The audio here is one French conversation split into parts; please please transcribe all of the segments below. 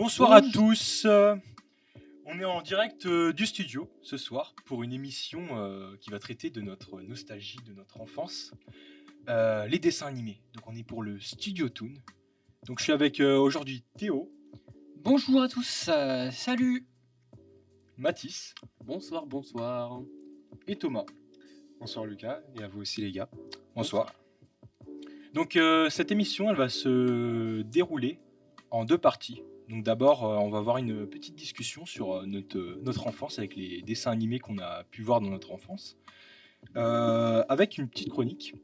Bonsoir à tous. On est en direct du studio ce soir pour une émission qui va traiter de notre nostalgie, de notre enfance, les dessins animés. Donc on est pour le Studio Toon. Donc je suis avec aujourd'hui Théo, Bonjour à tous, salut. Mathis Bonsoir, bonsoir. et Thomas. Bonsoir Lucas, et à vous aussi les gars. Bonsoir. Donc cette émission, elle va se dérouler en deux parties. Donc d'abord, on va avoir une petite discussion sur notre enfance avec les dessins animés qu'on a pu voir dans notre enfance, avec une petite chronique.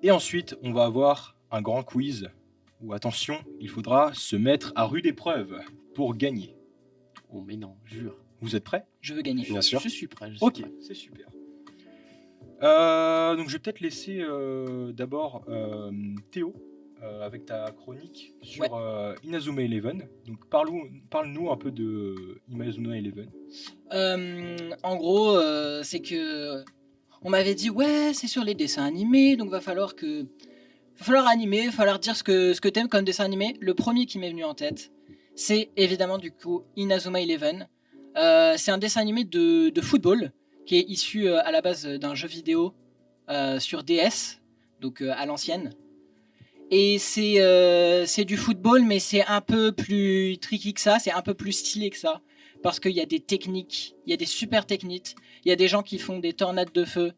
Et ensuite, on va avoir un grand quiz où, attention, il faudra se mettre à rude épreuve pour gagner. Oh mais non, jure. Vous êtes prêts ? Je veux gagner. Bien sûr. Je suis prêt. Je suis Ok, prêt. c'est super. Donc je vais peut-être laisser d'abord Théo avec ta chronique sur Inazuma Eleven. Donc parle-nous un peu de Inazuma Eleven. En gros, c'est que on m'avait dit ouais, c'est sur les dessins animés, donc va falloir animer, va falloir dire ce que t'aimes comme dessin animé. Le premier qui m'est venu en tête, c'est évidemment du coup Inazuma Eleven. C'est un dessin animé de football qui est issu à la base d'un jeu vidéo sur DS, donc à l'ancienne. Et c'est du football, mais c'est un peu plus tricky que ça, c'est un peu plus stylé que ça. Parce qu'il y a des techniques, il y a des super techniques, il y a des gens qui font des tornades de feu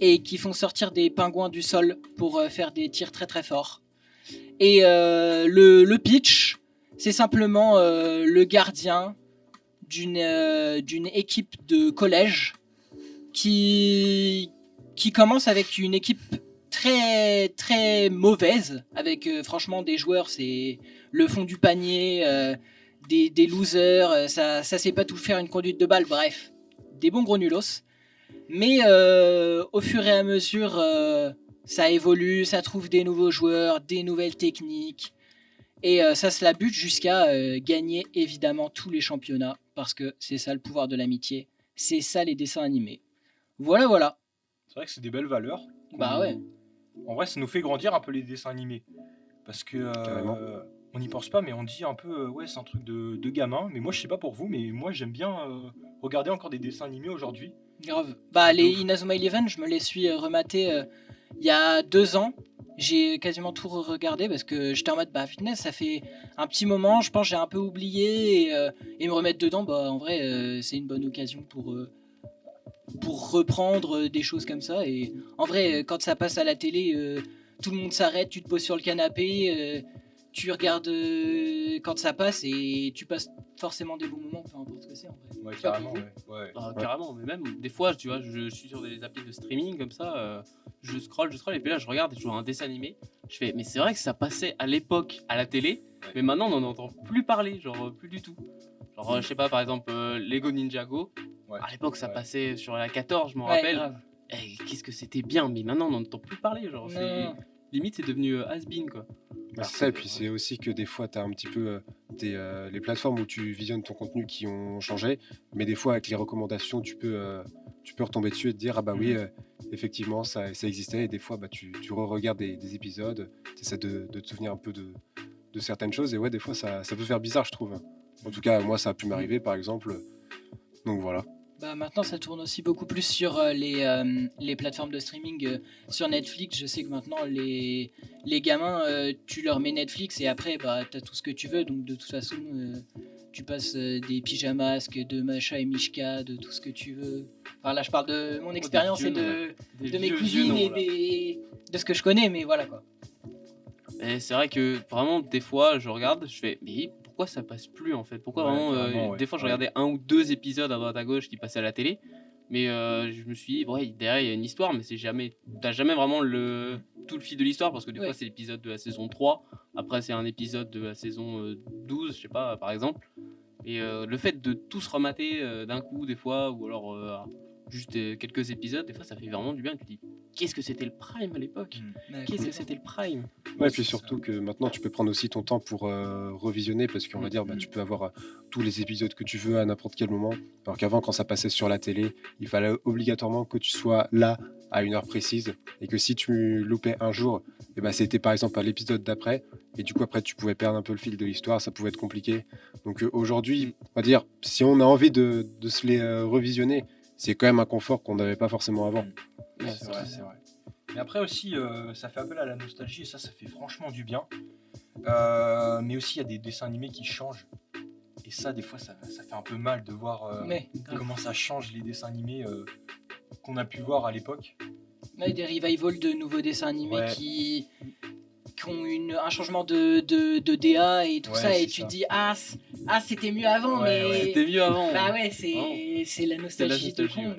et qui font sortir des pingouins du sol pour faire des tirs très très forts. Et le pitch, c'est simplement le gardien d'une équipe de collège qui commence avec une équipe très très mauvaise, avec franchement des joueurs, c'est le fond du panier, des losers, ça sait pas tout faire une conduite de balle, bref, des bons gros nulos. Mais au fur et à mesure, ça évolue, ça trouve des nouveaux joueurs, des nouvelles techniques, et ça se la bute jusqu'à gagner évidemment tous les championnats, parce que c'est ça le pouvoir de l'amitié, c'est ça les dessins animés. Voilà. C'est vrai que c'est des belles valeurs. Bah ouais. En vrai, ça nous fait grandir un peu les dessins animés. Parce que Carrément. on n'y pense pas, mais on dit un peu, ouais, c'est un truc de gamin. Mais moi, je sais pas pour vous, mais moi, j'aime bien regarder encore des dessins animés aujourd'hui. Grave. Bah, les Ouf. Inazuma Eleven, je me les suis rematés il y a 2 ans. J'ai quasiment tout regardé parce que j'étais en mode bah fitness, ça fait un petit moment, je pense que j'ai un peu oublié et me remettre dedans, bah en vrai c'est une bonne occasion pour reprendre des choses comme ça. Et en vrai, quand ça passe à la télé, tout le monde s'arrête, tu te poses sur le canapé, tu regardes quand ça passe et tu passes forcément des bons moments, peu importe ce que c'est en vrai. Ouais, Tu vois, carrément, pour vous ouais. Ah, carrément, mais même des fois, tu vois, je suis sur des applis de streaming comme ça, je scroll, et puis là, je regarde et je vois un dessin animé. Je fais, mais c'est vrai que ça passait à l'époque à la télé, mais maintenant, on n'en entend plus parler, genre plus du tout. Genre, je sais pas, par exemple, Lego Ninjago. Ouais. À l'époque, ça Ouais. passait sur la 14, je m'en Ouais, rappelle. grave. Eh, qu'est-ce que c'était bien, mais maintenant, on n'en entend plus parler. Genre, Non. limite, c'est devenu has-been, quoi. Bah, c'est ça, et puis c'est aussi que des fois tu as un petit peu les plateformes où tu visionnes ton contenu qui ont changé, mais des fois avec les recommandations tu peux retomber dessus et te dire ah bah oui, effectivement ça existait, et des fois bah, tu re-regardes des épisodes, tu essaies de te souvenir un peu de certaines choses, et ouais des fois ça peut faire bizarre je trouve. En tout cas moi ça a pu m'arriver par exemple, donc voilà. Bah maintenant ça tourne aussi beaucoup plus sur les plateformes de streaming, sur Netflix. Je sais que maintenant les gamins, tu leur mets Netflix et après bah t'as tout ce que tu veux, donc de toute façon tu passes des pyjamasques, de Macha et Mishka, de tout ce que tu veux. Enfin là je parle de mon expérience et de mes vieux cousines noms, et là. de ce que je connais, mais voilà quoi. Et c'est vrai que vraiment, des fois, je regarde, je fais, mais pourquoi ça passe plus en fait? Pourquoi Ouais, vraiment, carrément, ouais. des fois, je Ouais. regardais 1 ou 2 épisodes à droite à gauche qui passaient à la télé, mais je me suis dit, ouais, derrière, il y a une histoire, mais t'as jamais vraiment tout le fil de l'histoire, parce que des Ouais. fois, c'est l'épisode de la saison 3, après, c'est un épisode de la saison 12, je sais pas, par exemple. Et le fait de tous remater d'un coup, des fois, ou alors juste quelques épisodes, des fois, ça fait vraiment du bien. Tu te dis, qu'est-ce que c'était le prime à l'époque? Ouais, Qu'est-ce que complètement. c'était le prime? Ouais, et c'est puis ça. surtout que maintenant tu peux prendre aussi ton temps pour revisionner, parce qu'on va dire bah, tu peux avoir tous les épisodes que tu veux à n'importe quel moment. Alors qu'avant, quand ça passait sur la télé, il fallait obligatoirement que tu sois là à une heure précise, et que si tu loupais un jour, et bah, c'était par exemple à l'épisode d'après, Et du coup, après, tu pouvais perdre un peu le fil de l'histoire, ça pouvait être compliqué. Donc aujourd'hui, on va dire, si on a envie de se les revisionner, c'est quand même un confort qu'on n'avait pas forcément avant. Ouais, C'est vrai, c'est vrai. Mais après aussi, ça fait appel à la nostalgie et ça fait franchement du bien. Mais aussi, il y a des dessins animés qui changent. Et ça, des fois, ça fait un peu mal de voir Ouais, grave. comment ça change les dessins animés qu'on a pu voir à l'époque. Ouais, des revivals de nouveaux dessins animés Ouais. qui ont un changement de DA et tout Ouais, ça, et c'est tu ça. te dis c'était mieux avant, Ouais, mais ouais. C'était mieux avant. bah ouais, Vraiment. c'est la nostalgie de nostalgie, con, ouais.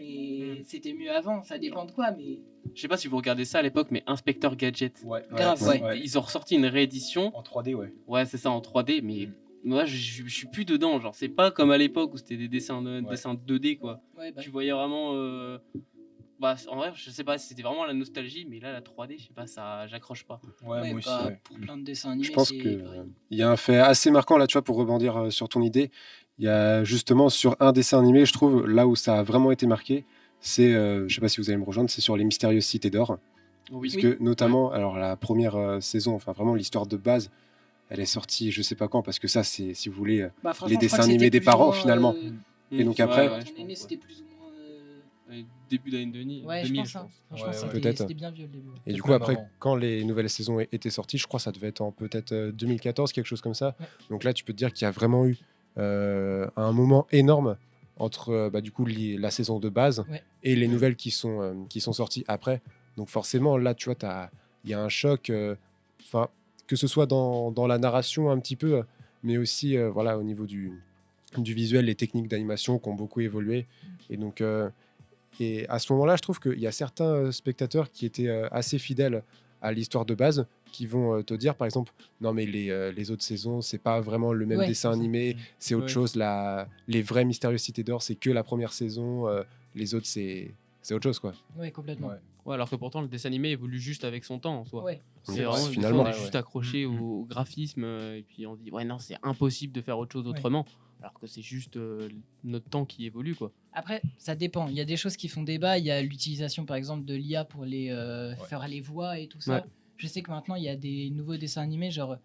mais c'était mieux avant, ça dépend de quoi, mais Je sais pas si vous regardez ça à l'époque, mais Inspecteur Gadget. Ouais, Grave, ouais. Ils ont ressorti une réédition. En 3D, ouais. Ouais, c'est ça, en 3D, mais moi, je suis plus dedans. Genre, c'est pas comme à l'époque où c'était des dessins 2D, quoi. ouais, bah, Tu voyais vraiment. Bah, en vrai, je sais pas si c'était vraiment la nostalgie, mais là, la 3D, je sais pas, ça, j'accroche pas. Ouais, ouais, moi aussi, bah, ouais. pour plein de dessins animés, Je pense c'est que pareil. il y a un fait assez marquant là, tu vois, pour rebondir sur ton idée. Il y a justement sur un dessin animé, je trouve, là où ça a vraiment été marqué, c'est, je sais pas si vous allez me rejoindre, c'est sur les Mystérieuses Cités d'Or. Oui. Parce que notamment, alors la première saison, enfin vraiment l'histoire de base, elle est sortie, je sais pas quand, parce que ça, c'est, si vous voulez, Bah, franchement, les je crois dessins que animés c'était des plus ou parents moins, finalement. Et donc après- quand ouais, on est né, c'était plus ou moins. Début d'année 2000, Ouais, je 2000, pense, hein. Franchement, Ouais, c'était peut-être. c'était bien vieux le début. Et Peut-être du coup, même après, avant. quand les nouvelles saisons étaient sorties, je crois que ça devait être en peut-être 2014, quelque chose comme ça. Ouais. Donc là, tu peux te dire qu'il y a vraiment eu un moment énorme entre du coup, la saison de base Ouais. et les Ouais. nouvelles qui sont sorties après. Donc forcément, là, tu vois, il y a un choc, enfin, que ce soit dans la narration un petit peu, mais aussi voilà, au niveau du visuel, les techniques d'animation qui ont beaucoup évolué. Et donc, et à ce moment-là, je trouve qu'il y a certains spectateurs qui étaient assez fidèles à l'histoire de base, qui vont te dire, par exemple, non mais les autres saisons, c'est pas vraiment le même Ouais, dessin c'est ça. animé, c'est autre Ouais. chose. Les vraies Mystérieuses Cités d'Or, c'est que la première saison, les autres, c'est autre chose, quoi. Ouais, complètement. Ouais. Ouais, alors que pourtant, le dessin animé évolue juste avec son temps en soi. Ouais. C'est Ouais, vraiment, des finalement. fois, on est Ouais, juste ouais. accroché Mm, mm. au graphisme et puis on dit, ouais, non, c'est impossible de faire autre chose Ouais. autrement. Alors que c'est juste notre temps qui évolue, quoi. Après, ça dépend. Il y a des choses qui font débat. Il y a l'utilisation, par exemple, de l'IA pour faire les voix et tout ça. Ouais. Je sais que maintenant, il y a des nouveaux dessins animés. Genre,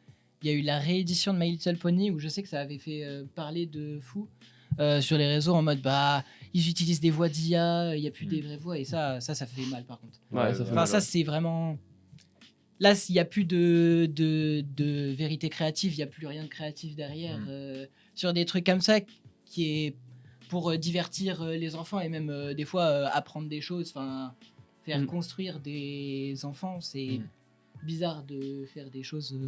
il y a eu la réédition de My Little Pony où je sais que ça avait fait parler de fou sur les réseaux en mode ils utilisent des voix d'IA, il n'y a plus des vraies voix. Et ça fait mal par contre. Ouais, ça fait Enfin, mal, ça, ouais. c'est vraiment. Là, il n'y a plus de vérité créative, il n'y a plus rien de créatif derrière. Sur des trucs comme ça, qui est pour divertir les enfants et même des fois apprendre des choses, enfin faire construire des enfants, c'est bizarre de faire des choses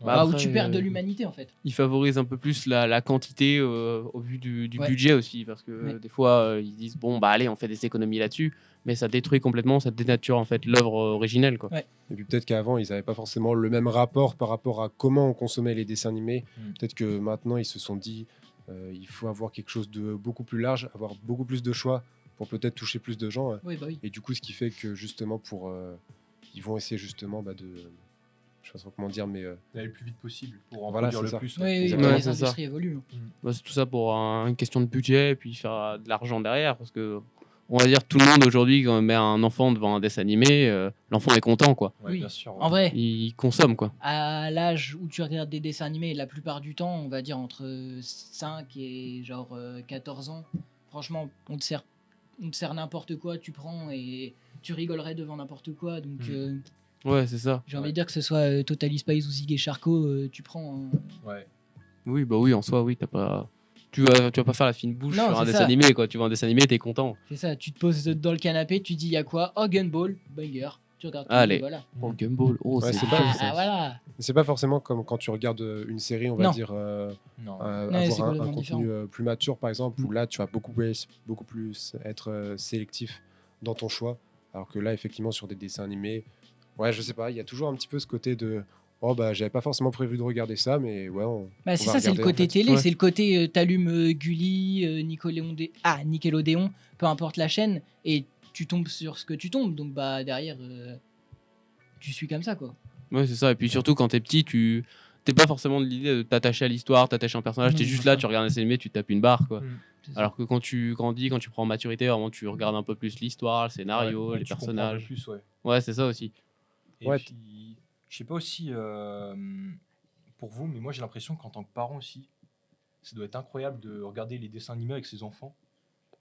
Bah, où après, tu perds de l'humanité en fait. Ils favorisent un peu plus la quantité au vu du Ouais. budget aussi, parce que Ouais. des fois, ils disent, bon, bah allez, on fait des économies là-dessus, mais ça détruit complètement, ça dénature en fait l'œuvre originelle, quoi. Ouais. Et puis peut-être qu'avant, ils n'avaient pas forcément le même rapport par rapport à comment on consommait les dessins animés. Peut-être que maintenant, ils se sont dit, il faut avoir quelque chose de beaucoup plus large, avoir beaucoup plus de choix pour peut-être toucher plus de gens. Oui, bah oui. Et du coup, ce qui fait que justement, ils vont essayer justement je sais pas comment dire, mais D'aller le plus vite possible pour en Voilà, produire c'est le ça. plus. Oui, ouais. oui, Exactement. les C'est ça. industries évoluent. Bah, c'est tout ça pour une question de budget et puis faire de l'argent derrière, parce que on va dire tout le monde aujourd'hui, quand on met un enfant devant un dessin animé, l'enfant est content, quoi. Ouais, Oui. bien sûr. ouais. En vrai, Il consomme, quoi. à l'âge où tu regardes des dessins animés, la plupart du temps, on va dire entre 5 et genre 14 ans, franchement, on te sert n'importe quoi, tu prends et tu rigolerais devant n'importe quoi. Donc, Ouais, c'est ça. j'ai envie Ouais. de dire que ce soit Totally Spies ou Zig et Charco, tu prends. Ouais. Oui, bah oui, en soi, oui, t'as pas. Tu vas pas faire la fine bouche Non, sur un c'est dessin ça. animé, quoi. Tu vois un dessin animé, t'es content. C'est ça, tu te poses dans le canapé, tu dis y a quoi? Oh, Gunball, banger. Tu regardes tout, Allez. voilà. Oh, Gumball, oh, Ouais, c'est c'est pas- bien, ça. Ah, voilà. c'est pas forcément comme quand tu regardes une série, on va Non. dire, Non. Ouais, c'est avoir un complètement contenu plus mature, par exemple, Mm. où là, tu vas beaucoup plus être sélectif dans ton choix. Alors que là, effectivement, sur des dessins animés, ouais, je sais pas, il y a toujours un petit peu ce côté de oh, bah, j'avais pas forcément prévu de regarder ça, mais ouais, Bah, c'est va ça, c'est le regarder, en côté fait. télé, Ouais. c'est le côté t'allumes Gulli, Nickelodeon, peu importe la chaîne, et tu tombes sur ce que tu tombes. Donc bah derrière, tu suis comme ça quoi. Ouais, c'est ça. Et puis surtout, quand t'es petit, t'es pas forcément de l'idée de t'attacher à l'histoire, t'attacher à un personnage. Non, T'es c'est juste ça. là, tu regardes un dessin animé, tu tapes une barre, quoi. C'est ça. Alors que quand tu grandis, quand tu prends en maturité, vraiment, tu regardes un peu plus l'histoire, le scénario, Ouais, les tu comprends un peu personnages. plus, ouais. Ouais, c'est ça aussi. Et Ouais. puis, je sais pas aussi, pour vous, mais moi j'ai l'impression qu'en tant que parent aussi, ça doit être incroyable de regarder les dessins animés avec ses enfants.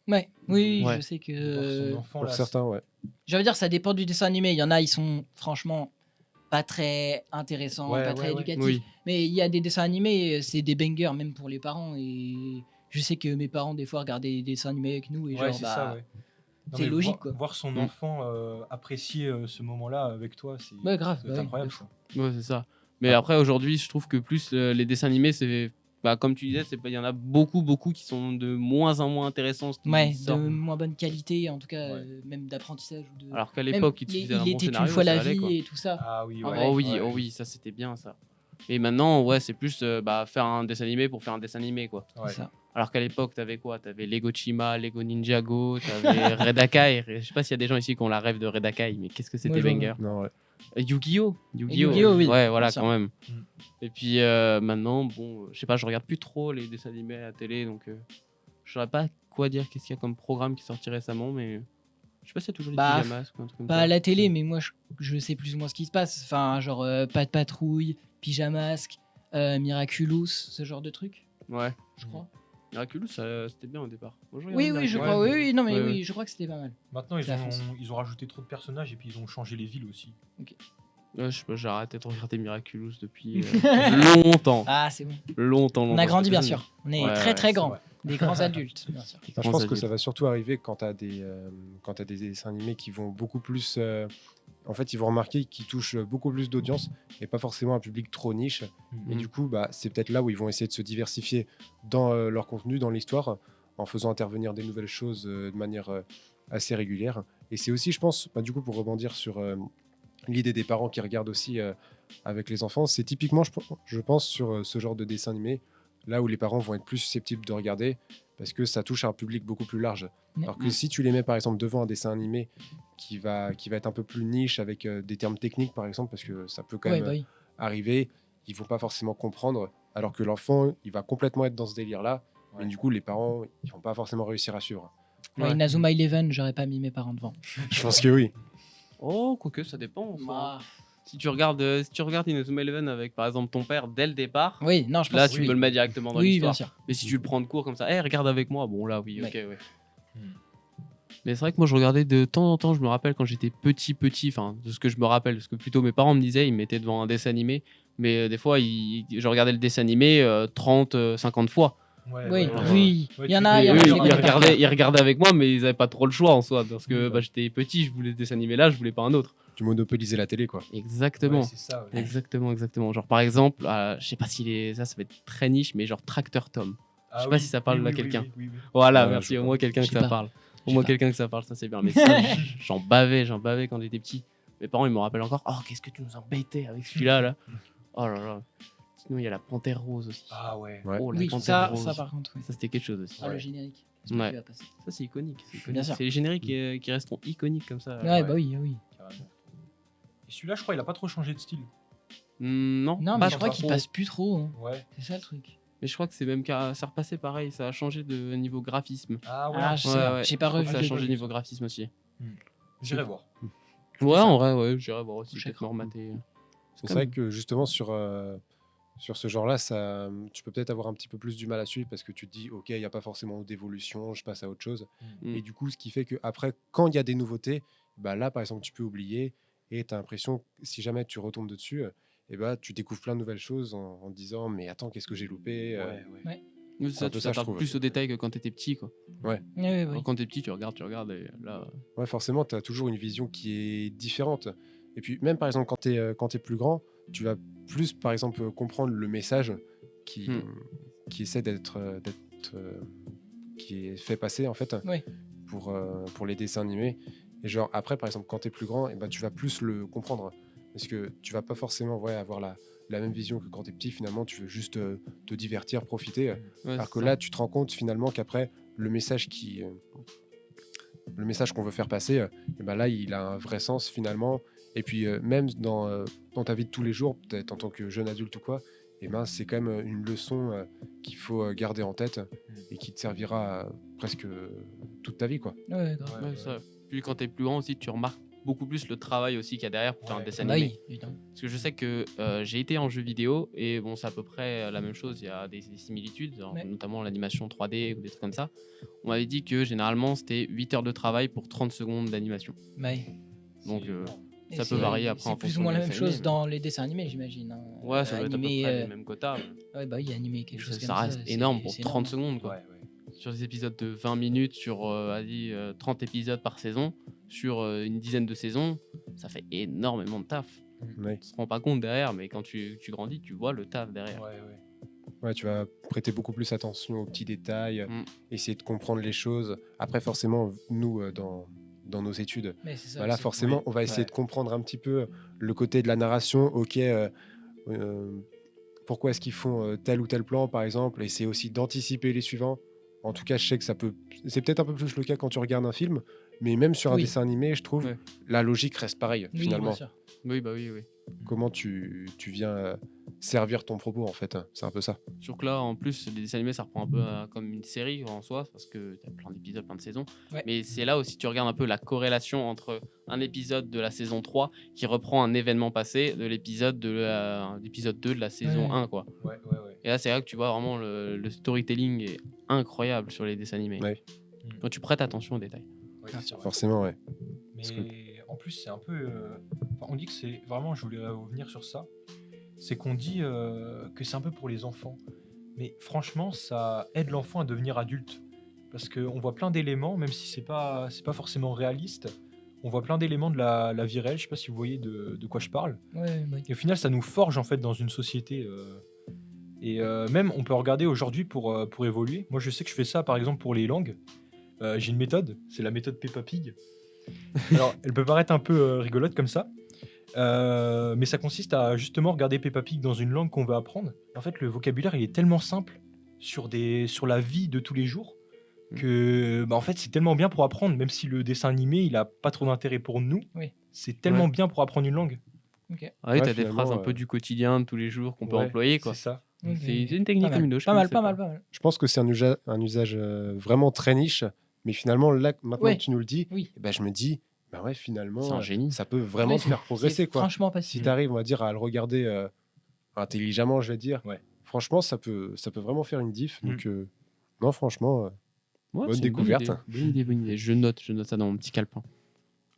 Ouais, oui, Ouais. je sais De voir son que. enfant Pour là. certains, ouais. Je veux dire, ça dépend du dessin animé. Il y en a, ils sont franchement pas très intéressants, Ouais, pas très ouais, ouais. éducatifs. Oui. Mais il y a des dessins animés, c'est des bangers même pour les parents. Et je sais que mes parents, des fois, regardaient des dessins animés avec nous. Et Ouais, genre, c'est ça, bah, ouais. Non, c'est mais logique, voir, quoi. voir son Mm. enfant apprécier ce moment-là avec toi, c'est Ouais, grave, ça doit être bah oui, incroyable de fou. ça. Ouais, c'est ça. Mais Ah. après, aujourd'hui, je trouve que plus les dessins animés, c'est. Bah, comme tu disais, il y en a beaucoup qui sont de moins en moins intéressants. Ce qui Ouais, de sort. moins bonne qualité, en tout cas, Ouais. même d'apprentissage. Ou de... Alors qu'à Même, l'époque, il te suffisait d'un il bon était une scénario, fois ça la allait, vie quoi. et tout ça. Ah oui, En ouais. vrai. Oh oui, Ouais. oh oui, ça c'était bien ça. Et maintenant, ouais, c'est plus faire un dessin animé pour faire un dessin animé, quoi. Ouais. C'est ça. Alors qu'à l'époque, t'avais quoi? T'avais Lego Chima, Lego Ninjago, t'avais Redakai. Je sais pas s'il y a des gens ici qui ont la rêve de Redakai, mais qu'est-ce que c'était Moi, banger. Non, ouais. Yu-Gi-Oh! Yu-Gi-Oh, oui, Ouais, voilà, bien sûr. quand même. Mm. Et puis maintenant, bon, je sais pas, je regarde plus trop les dessins animés à la télé, donc je saurais pas quoi dire, qu'est-ce qu'il y a comme programme qui est sorti récemment, mais je sais pas s'il y a toujours les Bah, pyjamas ou un truc comme Pas ça. à la télé, mais moi, je sais plus ou moins ce qui se passe. Enfin, genre, Pas de patrouille, Pyjamasque, Miraculous, ce genre de trucs, Ouais. je crois. Miraculous, c'était bien au départ. Moi, je Oui, regardais oui, je Miraculous. crois. Ouais, Oui, oui, non, mais Ouais, oui, ouais. je crois que c'était pas mal. Maintenant, C'est la France. ils ont rajouté trop de personnages et puis ils ont changé les villes aussi. Ouais, je sais pas, j'ai arrêté de regarder Miraculous depuis longtemps. Ah, c'est bon. Longtemps. On a grandi, bien sûr. On est Ouais, très, ouais, très c'est grands. vrai. Des grands adultes, bien sûr. Enfin, je pense que ça va surtout arriver quand tu as des dessins animés qui vont beaucoup plus. En fait, ils vont remarquer qu'ils touchent beaucoup plus d'audience et pas forcément un public trop niche. Et Mhm. du coup, bah, c'est peut-être là où ils vont essayer de se diversifier dans leur contenu, dans l'histoire, en faisant intervenir des nouvelles choses de manière assez régulière. Et c'est aussi, je pense, bah, du coup, pour rebondir sur l'idée des parents qui regardent aussi avec les enfants, c'est typiquement, je pense, sur ce genre de dessin animé, là où les parents vont être plus susceptibles de regarder, parce que ça touche un public beaucoup plus large. Alors que Mm. si tu les mets, par exemple, devant un dessin animé qui va être un peu plus niche, avec des termes techniques, par exemple, parce que ça peut quand Ouais, même bah oui. arriver, ils vont pas forcément comprendre, alors que l'enfant, il va complètement être dans ce délire-là, Ouais. et du coup, les parents, ils vont pas forcément réussir à suivre. Ouais, Ouais. Inazuma Eleven, j'aurais pas mis mes parents devant. Je pense que oui. Oh, quoique, ça dépend. en soi. Bah, Si tu regardes Inazuma Eleven avec, par exemple, ton père dès le départ, oui, non, je pense là, que tu oui. peux le mettre directement dans oui, l'histoire. bien sûr. Mais si tu le prends de court comme ça, regarde avec moi, bon, là, oui, Ouais. ok, ouais. Mm. Mais c'est vrai que moi, je regardais de temps en temps, je me rappelle quand j'étais petit, enfin, de ce que je me rappelle, parce que plutôt mes parents me disaient, ils me mettaient devant un dessin animé, mais des fois, je regardais le dessin animé 30, 50 fois. Ouais, Oui, ouais, ouais. oui. Ouais, Il y en tu- a, oui, il y en Oui, a, oui, je oui, les connais pas. ils regardaient avec moi, mais ils n'avaient pas trop le choix en soi, parce que Oui, bah, j'étais petit, je voulais ce dessin animé-là, je voulais pas un autre. Tu monopoliser la télé, quoi. Exactement. Ouais, c'est ça. Ouais. Exactement. Genre, par exemple, je sais pas si ça va être très niche, mais genre Tracteur Tom. Ah Je sais pas oui, si ça parle oui, à oui, quelqu'un. oui, oui, oui. Voilà, Ouais, merci. je Au sais moins pas. quelqu'un Je que sais ça pas. parle. Au Je sais moins pas. quelqu'un que ça parle, ça c'est bien. Mais ça, j'en bavais quand j'étais petit. Mes parents, ils me rappellent encore. Oh, qu'est-ce que tu nous embêtais avec celui-là, là. Oh là là. Sinon, il y a la Panthère Rose aussi. Ah ouais. Ouais. Oh, la Oui, Panthère Rose. ça par contre, oui. Ça, c'était quelque chose aussi. Ah, le Ouais. générique. Ouais. Tu vas passer. Ça, c'est iconique. Bien sûr. C'est les génériques qui resteront iconiques comme ça. Ouais, bah oui, oui. Carrément. Et celui-là, je crois, il a pas trop changé de style. Non, Non, pas mais je crois pas qu'il trop. passe plus trop. Hein. Ouais. C'est ça le truc. Mais je crois que c'est même ça repassé pareil. Ça a changé de niveau graphisme. Ah ouais. Ah, je sais pas. J'ai pas Je crois que revu. ça a les changé deux. niveau graphisme aussi. J'irai voir. Ouais, en vrai, ouais, j'irai voir aussi. Je Peut-être me remater. C'est vrai que justement sur ce genre-là, tu peux peut-être avoir un petit peu plus du mal à suivre parce que tu te dis, ok, il n'y a pas forcément d'évolution, je passe à autre chose. Mm. Et du coup, ce qui fait que après, quand il y a des nouveautés, bah là, par exemple, tu peux oublier et tu as l'impression que si jamais tu retombes dessus, et bah, tu découvres plein de nouvelles choses en te disant, mais attends, qu'est-ce que j'ai loupé Ouais, ouais. Oui, C'est un ça, peu tu ça, je t'attardes trouve. plus aux détails que quand t'étais petit, quoi. Ouais, ouais, ouais. Quand t'es petit, tu regardes, et là. Ouais, forcément, tu as toujours une vision qui est différente. Et puis, même par exemple, quand tu es plus grand, tu vas plus, par exemple, comprendre le message qui essaie qui est fait passer, en fait, Ouais. pour les dessins animés. Et genre, après, par exemple, quand tu es plus grand, et ben, tu vas plus le comprendre. Parce que tu vas pas forcément avoir la même vision que quand tu es petit. Finalement, tu veux juste te divertir, profiter. Ouais, Alors c'est que ça. là, tu te rends compte finalement qu'après, le message qu'on veut faire passer, et ben là, il a un vrai sens finalement. Et puis, même dans ta vie de tous les jours, peut-être en tant que jeune adulte ou quoi, et ben, c'est quand même une leçon qu'il faut garder en tête et qui te servira presque toute ta vie, quoi. Ouais, grave. Ouais, ça. Puis quand t'es plus grand aussi, tu remarques beaucoup plus le travail aussi qu'il y a derrière pour faire un Ouais. dessin Bah animé. oui, évidemment. Parce que je sais que j'ai été en jeu vidéo et bon, c'est à peu près la même chose. Il y a des similitudes, genre, Ouais. notamment l'animation 3D ou des trucs comme ça. On m'avait dit que généralement c'était 8 heures de travail pour 30 secondes d'animation. Bah oui. Donc C'est énorme. Et ça peut c'est- varier après en C'est plus fonction ou moins du la même dessin chose animé, dans les dessins animés, j'imagine. Hein. Ouais, ça doit être à peu Animé, près les mêmes quotas. Ouais, bah oui, animé quelque chose Ça comme reste c'est- énorme pour c'est 30 énorme. secondes. Quoi. Ouais. Sur des épisodes de 20 minutes, sur 30 épisodes par saison, sur une dizaine de saisons, ça fait énormément de taf. Ouais. On se rend pas compte derrière, mais quand tu grandis, tu vois le taf derrière. Ouais. Ouais, tu vas prêter beaucoup plus attention aux petits détails, Mm. essayer de comprendre les choses. Après, forcément, nous, dans nos études, Mais c'est ça. voilà, aussi. forcément, Oui. on va essayer Ouais. de comprendre un petit peu le côté de la narration. Ok, pourquoi est-ce qu'ils font tel ou tel plan, par exemple, et c'est aussi d'anticiper les suivants. En tout cas, je sais que ça peut. C'est peut-être un peu plus le cas quand tu regardes un film, mais même sur un Oui. dessin animé, je trouve, Ouais. la logique reste pareille, Oui, finalement. bien sûr. Oui, bah oui. Comment tu viens servir ton propos, en fait. C'est un peu ça. Surtout que là, en plus, les dessins animés, ça reprend un peu comme une série en soi, parce que y a plein d'épisodes, plein de saisons. Ouais. Mais c'est là aussi, tu regardes un peu la corrélation entre un épisode de la saison 3 qui reprend un événement passé de l'épisode l'épisode 2 de la saison Ouais. 1, quoi. Ouais. Et là, c'est là que tu vois vraiment le storytelling est incroyable sur les dessins animés. Ouais. Quand tu prêtes attention aux détails. Ouais, Ah, c'est vrai. Forcément, ouais. Mais Parce en plus, c'est un peu. Enfin, on dit que c'est vraiment. Je voulais revenir sur ça. C'est qu'on dit que c'est un peu pour les enfants. Mais franchement, ça aide l'enfant à devenir adulte. Parce qu'on voit plein d'éléments, même si c'est pas forcément réaliste. On voit plein d'éléments de la vie réelle. Je sais pas si vous voyez de quoi je parle. Ouais, bah oui. Et au final, ça nous forge en fait dans une société. Et même, on peut regarder aujourd'hui pour évoluer. Moi, je sais que je fais ça, par exemple, pour les langues. J'ai une méthode, c'est la méthode Peppa Pig. Alors, elle peut paraître un peu rigolote comme ça, mais ça consiste à justement regarder Peppa Pig dans une langue qu'on veut apprendre. En fait, le vocabulaire, il est tellement simple sur la vie de tous les jours que, en fait, c'est tellement bien pour apprendre, même si le dessin animé, il a pas trop d'intérêt pour nous. Oui. C'est tellement Ouais. bien pour apprendre une langue. Ok. Ah oui, Ouais, t'as des finalement, phrases un peu du quotidien, de tous les jours qu'on peut Ouais, employer, quoi. C'est ça. Ok. C'est une technique Pas mal. comme une autre. Pas mal, pas mal. Je pense que c'est un usage vraiment très niche, mais finalement, là, maintenant Ouais. que tu nous le dis, Oui. eh ben, je me dis, bah ouais, finalement, C'est un génie. ça peut vraiment Ouais, te faire progresser, C'est quoi. franchement Si possible. tu arrives, on va dire, à le regarder intelligemment, je vais dire, Ouais. franchement, ça peut vraiment faire une diff. Mm. Donc, non, franchement, Ouais, bonne c'est une découverte. Bonne idée. Je note ça dans mon petit calepin.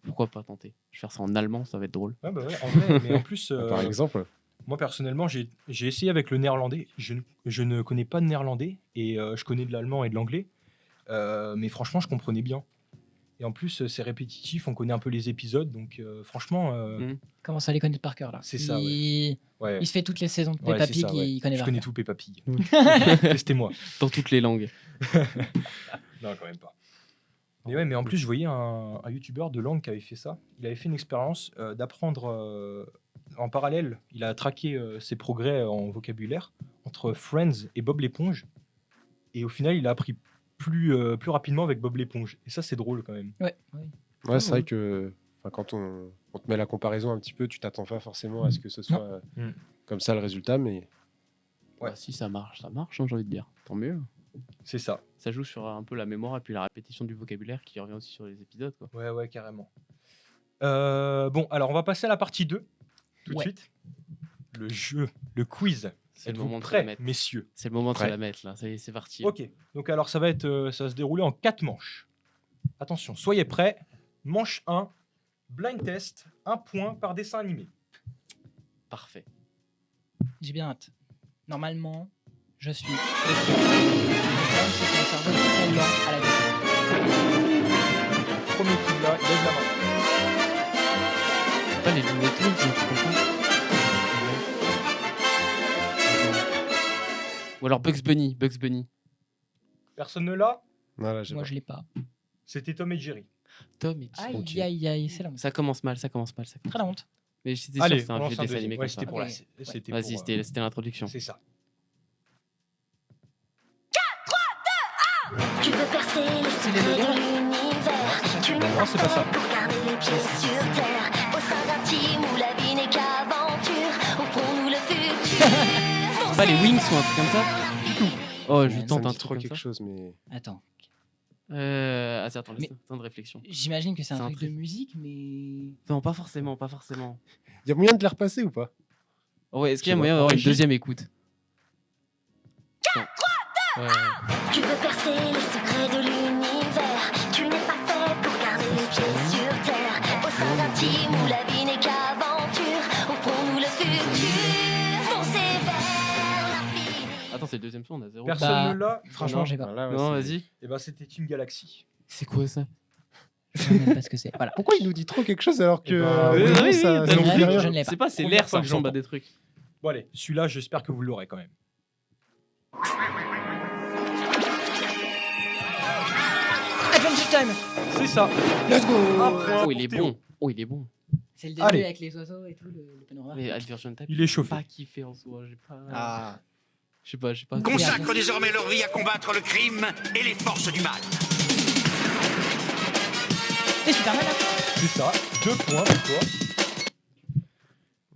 Pourquoi pas tenter? Je vais faire ça en allemand, ça va être drôle. Ouais, bah ouais, en vrai, mais en plus, par exemple, moi personnellement, j'ai essayé avec le néerlandais. Je ne connais pas de néerlandais et je connais de l'allemand et de l'anglais. Mais franchement, je comprenais bien. Et en plus, c'est répétitif, on connaît un peu les épisodes. Donc franchement, Commence à les connaître par cœur là. C'est ça, Il ouais. il se fait toutes les saisons de Ouais, Peppa c'est Pig, ça, ouais. il connaît Je par connais cœur. tout Peppa Pig. Mm. Testez-moi. Dans toutes les langues. Non, quand même pas. Mais ouais, mais en plus, je voyais un youtubeur de langue qui avait fait ça. Il avait fait une expérience d'apprendre en parallèle. Il a traqué ses progrès en vocabulaire entre Friends et Bob l'éponge. Et au final, il a appris plus rapidement avec Bob l'éponge. Et ça, c'est drôle quand même. Ouais, oui. ouais, c'est vrai que quand on te met la comparaison un petit peu, tu t'attends pas forcément à ce que ce soit comme ça le résultat, mais Ouais. Bah, si ça marche, hein, j'ai envie de dire. Tant mieux. C'est ça. Ça joue sur un peu la mémoire et puis la répétition du vocabulaire qui revient aussi sur les épisodes, quoi. Ouais, carrément. Bon, alors on va passer à la partie 2 tout de Ouais. suite. Le jeu, le quiz. C'est le Êtes-vous moment de se prêts, la mettre. messieurs? C'est le moment de se Ouais. la mettre, là. C'est parti. Ok, donc alors ça va se dérouler en 4 manches. Attention, soyez prêts. Manche 1, blind test, 1 point par dessin animé. Parfait. J'ai bien hâte. Normalement, je suis. Le problème, c'est que mon cerveau est très lent à la découverte. Premier qui l'a, il lève la main. C'est pas les Looney Tunes, un truc comme ça? Ou alors Bugs Bunny. Personne ne l'a? non, là, j'ai Moi, pas. je l'ai pas. C'était Tom et Jerry. Tom et Jerry. Ok. Aïe, c'est la honte. Ça commence mal. Très la honte. Mais j'étais sûr que Allez, c'était on un lance vieux un dessin deuxième. animé Ouais, comme c'était ça. pour Ok. c'était Vas-y, pour, c'était l'introduction. c'est ça. Tu veux percer les secrets de l'univers. Tu n'es Non, pas c'est pas ça. fait pour garder les pieds sur terre. Au sein d'un team où la vie n'est qu'aventure, offrons-nous le futur. C'est pas les Wings ou un truc comme ça? Oh, je Ça me tente Ça me un dit truc trop comme quelque ça. chose, mais Attends. Attends, laisse temps de réflexion. J'imagine que c'est C'est un un truc de truc. musique, mais. Non, pas forcément, pas forcément. Il y a moyen de les repasser ou pas? Ouais, est-ce qu'il y a Je sais moyen pas, d'avoir une régie. deuxième écoute? Non. Ouais. Tu veux percer les secrets de l'univers. Tu n'es pas fait pour garder les pieds sur terre. Au sein d'un team où la vie n'est qu'aventure, offrons-nous le futur. Foncez vers l'infini. Attends, c'est le deuxième son, on a 0. Personne Bah, ne l'a. Franchement, j'ai pas. Voilà, ouais, Non, c'est- vas-y. Et ben c'était Team Galaxy. C'est quoi ça? Je sais même pas ce que c'est. Voilà. Pourquoi il nous dit trop quelque chose alors que Eh ben, oui, oui, non, oui, ça t'as nous raison, dit rien. je ne l'ai pas. C'est pas, c'est Première l'air, fois ça que ressemble à j'entends. des trucs. Bon allez, celui-là j'espère que vous l'aurez quand même. Adventure Time. C'est ça. Let's go. Un point Oh, il pour est Théo. bon. Oh, il est bon. C'est le début Allez. avec les oiseaux et tout, le panorama. Mais Adversion Type, Il est j'ai chauffé. pas kiffé en soi. J'ai pas. Ah. Je sais pas. Consacrent désormais leur vie à combattre le crime et les forces du mal. C'est super mal là. C'est ça. 2 points pour toi.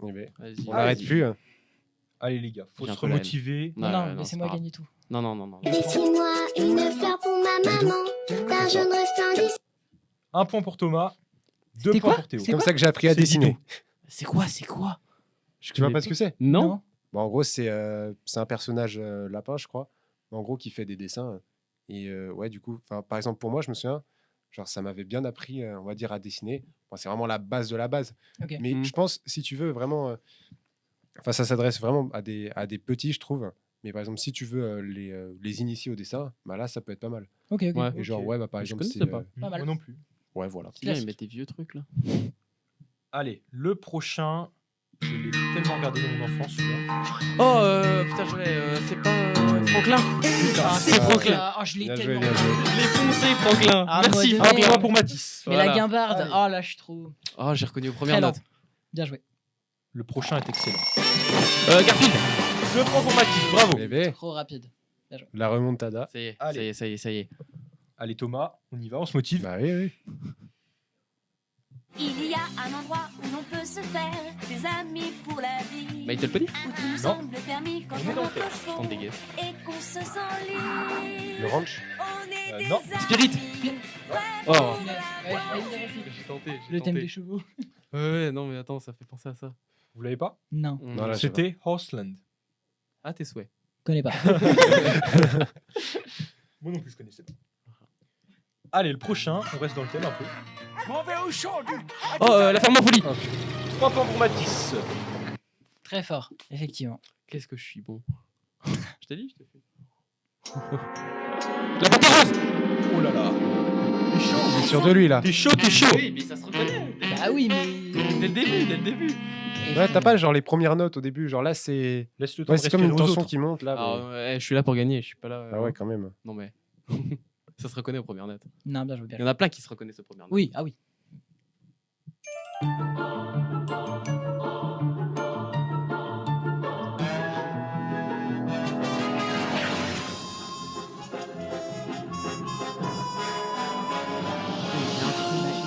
Eh ben, Vas-y. on n'arrête Allez-y. plus. Hein. Allez les gars, faut J'ai un se peu la haine. remotiver. Non, Ouais, non, ouais, laissez-moi c'est pas gagner tout. Non. Dessine-moi une fleur pour ma maman, d'un jaune resplendissant. 1 point pour Thomas. 2 C'était points quoi pour Théo. C'est C'est comme quoi ça que j'ai appris à C'est dessiner. Guido. C'est quoi? C'est quoi? Tu vois pas ce que c'est? Non. Bon, en gros, c'est un personnage lapin, je crois. En gros, qui fait des dessins. Et ouais, du coup, par exemple, pour moi, je me souviens, genre, ça m'avait bien appris, on va dire, à dessiner. Bon, c'est vraiment la base de la base. Ok. Mais Mhm. je pense, si tu veux vraiment. Enfin, ça s'adresse vraiment à des petits, je trouve. Mais par exemple, si tu veux les initier au dessin, bah là, ça peut être pas mal. Ok, ok. Ouais. Et genre, Ok. ouais, bah, par Mais je exemple, connaissais c'est. pas. Pas mal. Moi non plus. Ouais, voilà. C'est bien, ils Classique. mettent des vieux trucs là. Allez, le prochain. Je l'ai tellement regardé dans mon enfance celui-là. Oh putain, je l'ai. C'est pas Franklin. Ah, c'est Franklin. Ah, oh, je l'ai Bien joué, tellement. bien joué. Je l'ai foncé, Franklin. Ah, Merci, moi, de Un merde. point pour Mathis. Mais Voilà. la guimbarde, Allez. oh là, je suis trop. Oh, j'ai reconnu aux Très premières lent. notes. Bien joué. Le prochain est excellent. Garfield. 2 points pour Mathis, bravo. Eh ben, Trop rapide. la remontada. Ça y est, Allez. ça y est. Allez Thomas, on y va, on se motive. Bah oui, oui. Il y a un endroit où l'on peut se faire des amis pour la vie. My Little Pony. Où tout nous Non. semble permis quand On est dans on le monte thème. au Je fond tente des guesses. et qu'on se sent libre. Le ranch. On est des non. amis. Spirit. Oh. Le J'ai tenté. thème des chevaux. Ouais, non, mais attends, ça fait penser à ça. Vous l'avez pas? Non, Non, là, C'était Horseland. Ah, tes souhaits. connais pas. Moi non plus je connaissais pas. Allez, le prochain, on reste dans le thème un peu. Oh, la ferme en folie. 3 points pour Mathis. Très fort, effectivement. Qu'est-ce que je suis bon. Je t'ai dit, je t'ai fait. La panthère rose. Oh là là. T'es chaud. Il est sûr de lui, là. T'es chaud, t'es chaud. Oui, mais ça se reconnaît. Bah oui, mais. Dès le début. Ouais, t'as pas genre les premières notes au début. Genre là, c'est. Laisse le temps Ouais, de c'est comme une respirer aux tension autres. qui monte là. Ah, mais- ouais, je suis là pour gagner, je suis pas là. Ah ouais, quand même. Non, mais. Ça se reconnaît aux premières notes. Non, bien joué, bien Il y joué. en a plein qui se reconnaissent aux premières notes. Oui, ah oui.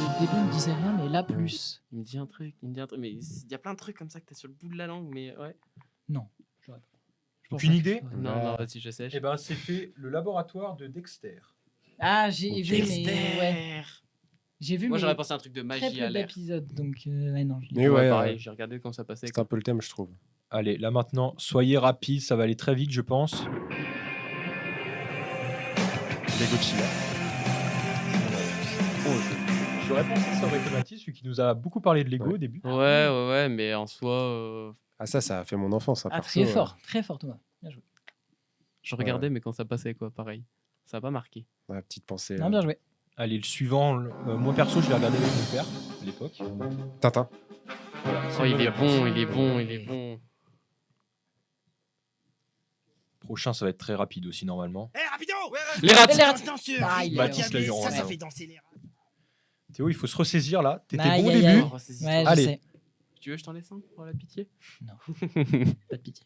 Le début me disait rien, mais là plus. Il me dit un truc, mais il y a plein de trucs comme ça que t'as sur le bout de la langue, mais ouais. Je pense Aucune pas que idée je saurais. Non, vas-y, je sais. Eh ben, c'était le laboratoire de Dexter. Ah, j'ai vu, mais ouais. J'ai vu, Moi, mais j'aurais pensé à un truc de très magie à peu l'air. d'épisodes, donc ouais, non. je l'ai Mais pas. ouais, pareil, j'ai regardé quand ça passait. C'est un peu le thème, je trouve. Allez, là maintenant, soyez rapides, ça va aller très vite, je pense. Lego Chilla. J'aurais pensé que ça aurait été Mathis, celui qui nous a beaucoup parlé de Lego Ouais. au début. Ouais, mais en soi, Ah, ça a fait mon enfance. Hein, Ah, perso, très fort, Thomas. Bien joué. je regardais, mais quand ça passait, quoi, pareil. Ça a pas marqué. La petite pensée. Non, bien joué. Allez, le suivant, moi perso, je l'ai regardé avec mon père à l'époque. Tintin. Voilà, c'est Oh, une il est réponse. bon, il est bon, il est bon. Prochain, ça va être très rapide aussi, normalement. Hé, rapido. Les rats. Les rats. Attention. Ah, il est Mathis l'a eu en Ça retard. fait danser les rats. Théo, il faut se ressaisir là. T'étais Aïe, bon au aïe, début. aïe. Oh, ces histoires. Ouais, je Allez. sais. Tu veux que je t'en laisse un pour la pitié? Pas de pitié.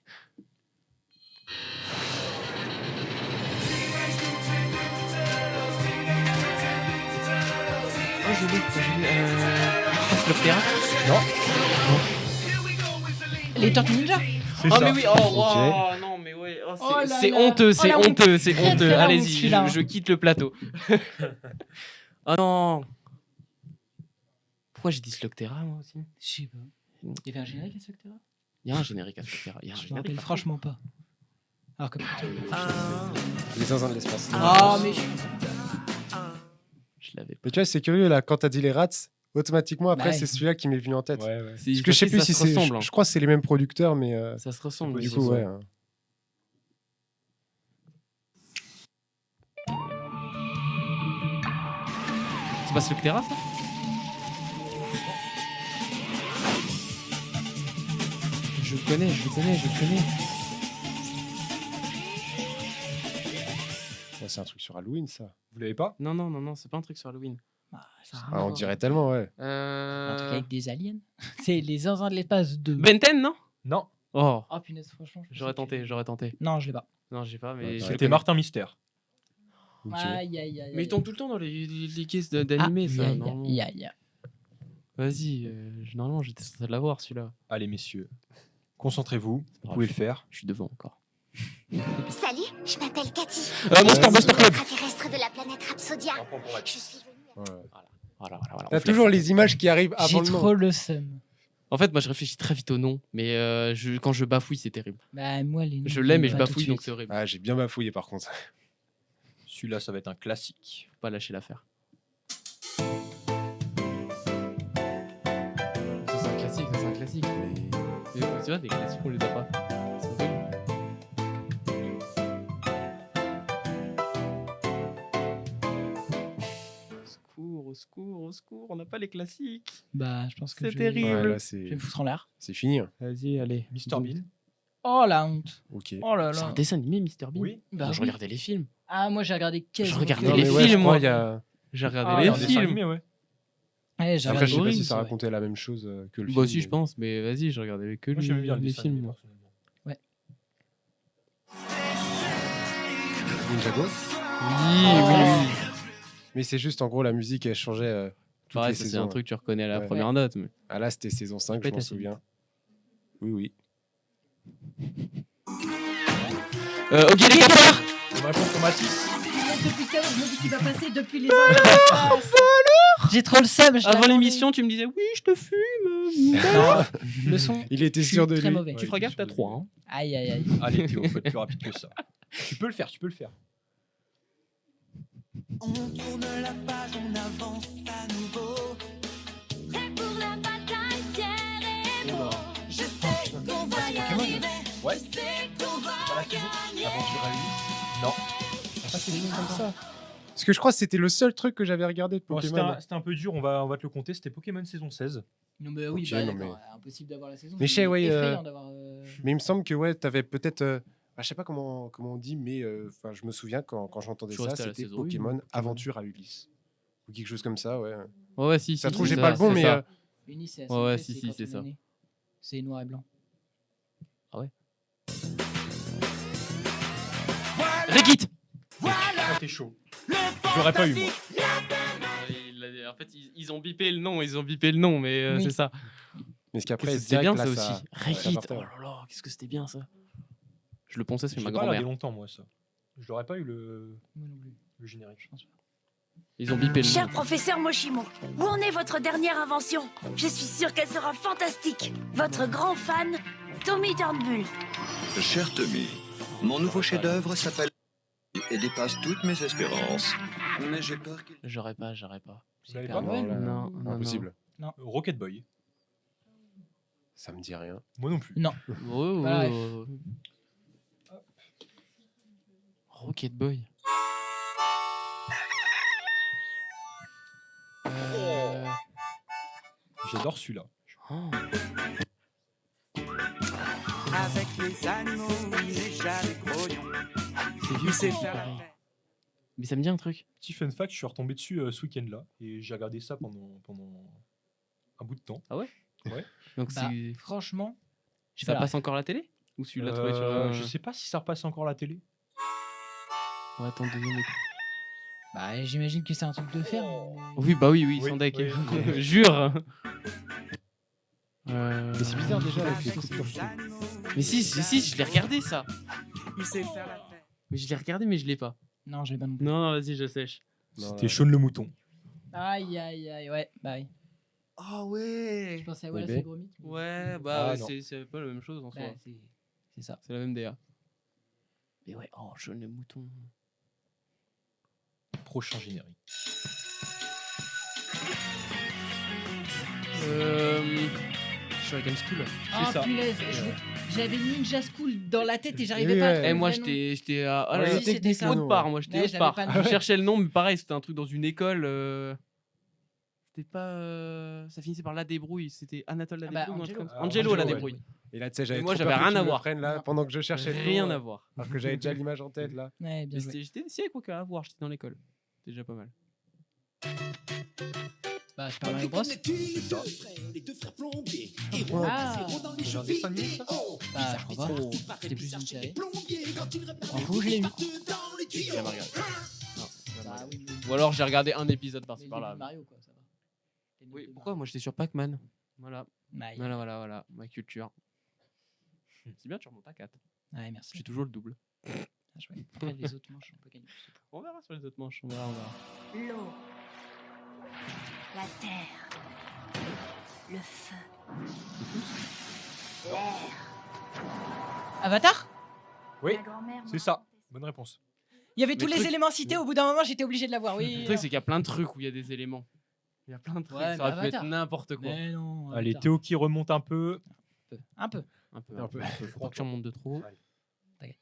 Oh, je l'ai. Fleur Terra. Les Tortues Ninja. C'est Ah ça. mais oui, oh wow, non mais ouais, oh, Oh là c'est là. honteux, Oh c'est la honte. honteux, c'est Très, honteux. très la honte, Allez-y, celui-là. je quitte le plateau. Oh non. Pourquoi j'ai dit Slugterra moi aussi? Je sais pas. Il y avait un générique à Slugterra? Il y a un générique à Slugterra. Il y a un Je me générique. rappelle franchement pas. Alors que putain. Les zinzins de l'espace. Ah, mais Je l'avais pas. Mais tu vois, c'est curieux là, quand t'as dit les rats, automatiquement après Ouais. c'est celui-là qui m'est venu en tête. Ouais, ouais. C'est- Parce que je sais plus ça si se c'est. ressemble, hein. Je crois que c'est les mêmes producteurs, mais Ça se ressemble. du niveau coup, son. ouais. C'est pas Slugterra ça? Je le connais, je le connais, je le connais. Ouais, c'est un truc sur Halloween, ça. Vous l'avez pas? Non, non, non, non, c'est pas un truc sur Halloween. Ah, ça a rien Ah, à on voir. dirait tellement, ouais. Un truc avec des aliens. C'est les zinzins de l'espace 2. Ben 10, non? Non. Oh, Oh punaise, franchement. je j'aurais pensais que- tenté, j'aurais tenté. Non, je l'ai pas. Non, j'ai pas, mais. Ouais, je le C'était connais. Martin Mystère. Ok. Aïe, aïe, aïe. Mais ils tombent tout le temps dans les caisses d'animés, ça. Aïe, normalement. aïe, aïe, aïe. Vas-y, normalement j'étais censé l'avoir celui-là. Allez, messieurs, concentrez-vous. Vous grave. pouvez le faire. Je suis devant encore. Salut, je m'appelle Cathy. Monster Club. Extraterrestre de la planète Rapsodia. Je suis venue. Ouais. Voilà. on T'as flex. toujours les images qui arrivent J'ai avant le nom. trop le seum. En fait, moi je réfléchis très vite au nom, mais quand je bafouille, c'est terrible. Bah, moi, les noms, Je l'aime et je pas tout de bafouille, donc suite. c'est horrible. Ah, j'ai bien bafouillé par contre. Celui-là, ça va être un classique. Faut pas lâcher l'affaire. Ça, c'est un classique. Mais tu vois, des classiques, on les a pas. C'est horrible. Au secours, au secours, on n'a pas les classiques. Bah, je pense que C'est je vais- terrible. Ouais, là, je vais me foutre en l'air. c'est fini. hein. Vas-y, allez. Mr Bean. Oh la honte. Ok. Oh là C'est là. un dessin animé, Mr Bean. Oui. Bah Non, je oui. regardais les films. Ah, moi j'ai regardé quasiment regardais que Non, les mais ouais, je films, crois, moi. il y a. J'ai regardé Ah, les en Un dessin films. animé, ouais. Ouais, j'ai Après, je sais pas regardé si ça ouais. racontait la même chose que le film. Bah aussi, je mais- pense, mais vas-y, je regardais que Moi, j'aimais bien le les dessin films. animé, moi. personnellement. Ninjago. Oui. Mais c'est juste, en gros, la musique, elle changeait toutes Pareil, les ça, c'est saisons. un truc que tu reconnais à la Ouais. première note. Mais... Ah là, c'était saison 5, je Répète m'en assez souviens. Oui, oui. Ok, les cafards. On va pour Tomatis. Depuis tout à l'heure, je me dis qu'il va passer depuis les J'ai trop le seum. je Avant l'attendais. l'émission, tu me disais oui, je te fume. Non, le son. Il était Je suis sûr de très lui. mauvais. Tu feras gaffe, t'as 3. Hein. Aïe, aïe, aïe. Allez, Théo, faut être plus rapide que ça. Tu peux le faire, tu peux le faire. On tourne la page, on avance à nouveau. Prêt pour la bataille, fier et beau. Je sais qu'on va y Pokémon. arriver. Ouais. Je sais qu'on va gagner. Aventure à Ulysse. Non. T'as pas quelque chose comme ça. Parce que je crois que c'était le seul truc que j'avais regardé de Bon, Pokémon. c'était un peu dur, on va te le compter. C'était Pokémon saison 16. Non, mais oui, Ok, bah, non, d'accord, impossible d'avoir la saison. Mais je sais, c'est ouais, effrayant d'avoir, Mais il me semble que ouais, t'avais peut-être. Je sais pas comment on dit, mais enfin, je me souviens quand j'entendais Je suis ça, resté à la c'était saison une, Pokémon Pokémon. Aventure à Ulysse. Ou quelque chose comme ça, ouais. Ouais, si. Ça si, trouve, c'est j'ai pas le bon, c'est mais. ça. Ulysse, c'est Ouais, assez si, fait, si, c'est quand ça. on est né. C'est noir et blanc. Régit. Ah, t'es chaud. J'aurais pas eu, moi. En fait, ils ont bipé le nom, mais Oui. c'est ça. Mais ce qu'après, Qu'est-ce que c'était direct, bien là, ça aussi. Régit. partait, Oh ouais. là là, qu'est-ce que c'était bien ça. Je le pensais sur J'ai ma pas regardé grand-mère. longtemps, moi, ça. Je l'aurais pas eu le Moi non plus. générique. Je pense pas. Ils ont bipé le Cher nom. professeur Moshimo, où en est votre dernière invention? Je suis sûre qu'elle sera fantastique. Votre grand fan, Tommy Turnbull. Cher Tommy, mon nouveau chef-d'œuvre s'appelle et dépasse toutes mes espérances. Mais j'ai peur qu'il... J'aurais pas. Vous l'avez Père pas Noël. là, Non, non, impossible. Rocket Boy. Ça me dit rien. Moi non plus. Non. Oh, Bref. oh. Rocket Boy. J'adore celui-là. Oh. Avec les animaux, il n'est jamais grognon. C'est Il vieux, sait ça, faire la pareil. fête. Mais ça me dit un truc. Petit fun fact, je suis retombé dessus ce week-end-là et j'ai regardé ça pendant un bout de temps. Donc Bah, franchement, ça voilà. passe encore à la télé? Ou tu l'as trouvé sur. Je sais pas si ça repasse encore à la télé. Ouais, attends, deuxième écoute. Bah, j'imagine que c'est un truc de fer. Oui, bah oui, Oui, sans deck. oui. Jure. Mais c'est bizarre déjà avec les Avec coupures. les animaux, Mais si, je l'ai regardé ça. Il sait faire la fête. Mais je l'ai regardé, mais je l'ai pas. Non, je l'ai pas non plus. Non, vas-y, je sèche. C'était Shaun le mouton. Aïe, ouais, bah oui. Ah ouais. Je pensais, ouais, ouais, c'est c'est gros mythe. Ouais, Ah, bah non. c'est pas la même chose en soi. Bah, c'est ça. C'est la même DA. Mais ouais, oh, Shaun le mouton. Prochain générique. Shuriken School. Ah, ça. punaise, j'avais Ninja School dans la tête et j'arrivais Oui, pas à ouais. trouver Et le moi, vrai nom. j'étais à. Ah là Ouais, là, si, c'était ça. autre part, moi, j'étais Ouais, autre je part. l'avais pas Je cherchais le nom, mais pareil, c'était un truc dans une école. C'était pas. Ça finissait par La Débrouille, c'était Anatole La Ah bah, Débrouille ou un truc Angelo. comme ça. Angelo La Angelo, ouais. Débrouille. Et là, tu sais, j'avais Mais moi, trop j'avais peur que rien tu à me le voir. prennes, là, Non. pendant que je cherchais le nom, Rien à voir. alors que j'avais déjà l'image en tête là. Ouais, bien Mais joué. j'étais quoi qu'à voir, j'étais dans l'école. C'était déjà pas mal. Bah, Super Mario Bros. Ah, C'est un dessin animé, ça bah, je crois pas. C'était plus une série. En rouge, je l'ai eu. Jamais regardé. Bah oui, Ou alors j'ai regardé un épisode mais par-ci le par-là. début de Mario, quoi, ça va. Le début Oui, de pourquoi Mario. moi j'étais sur Pac-Man. Voilà, Bah, voilà, ma culture. C'est bien, tu remontes à 4. Ouais, merci. J'ai toujours le double. Bien joué. Après, les autres manches, on peut gagner plus. On verra sur les autres manches, on verra. L'eau, la terre, le feu, l'air. Avatar? Oui, La grand-mère c'est m'a ça. raconté Bonne réponse. Il y avait Mais tous le les truc- éléments cités, au bout d'un moment, j'étais obligé de l'avoir. Le Oui. truc, c'est qu'il y a plein de trucs où il y a des éléments. Il y a plein de trucs, Ouais, ça aurait mais pu être Avatar. n'importe quoi. Mais non. Allez, Avatar. Théo qui remonte un peu. Un peu. Un peu, Un un peu. peu. Faut pas que j'en monte de trop. Allez. T'inquiète.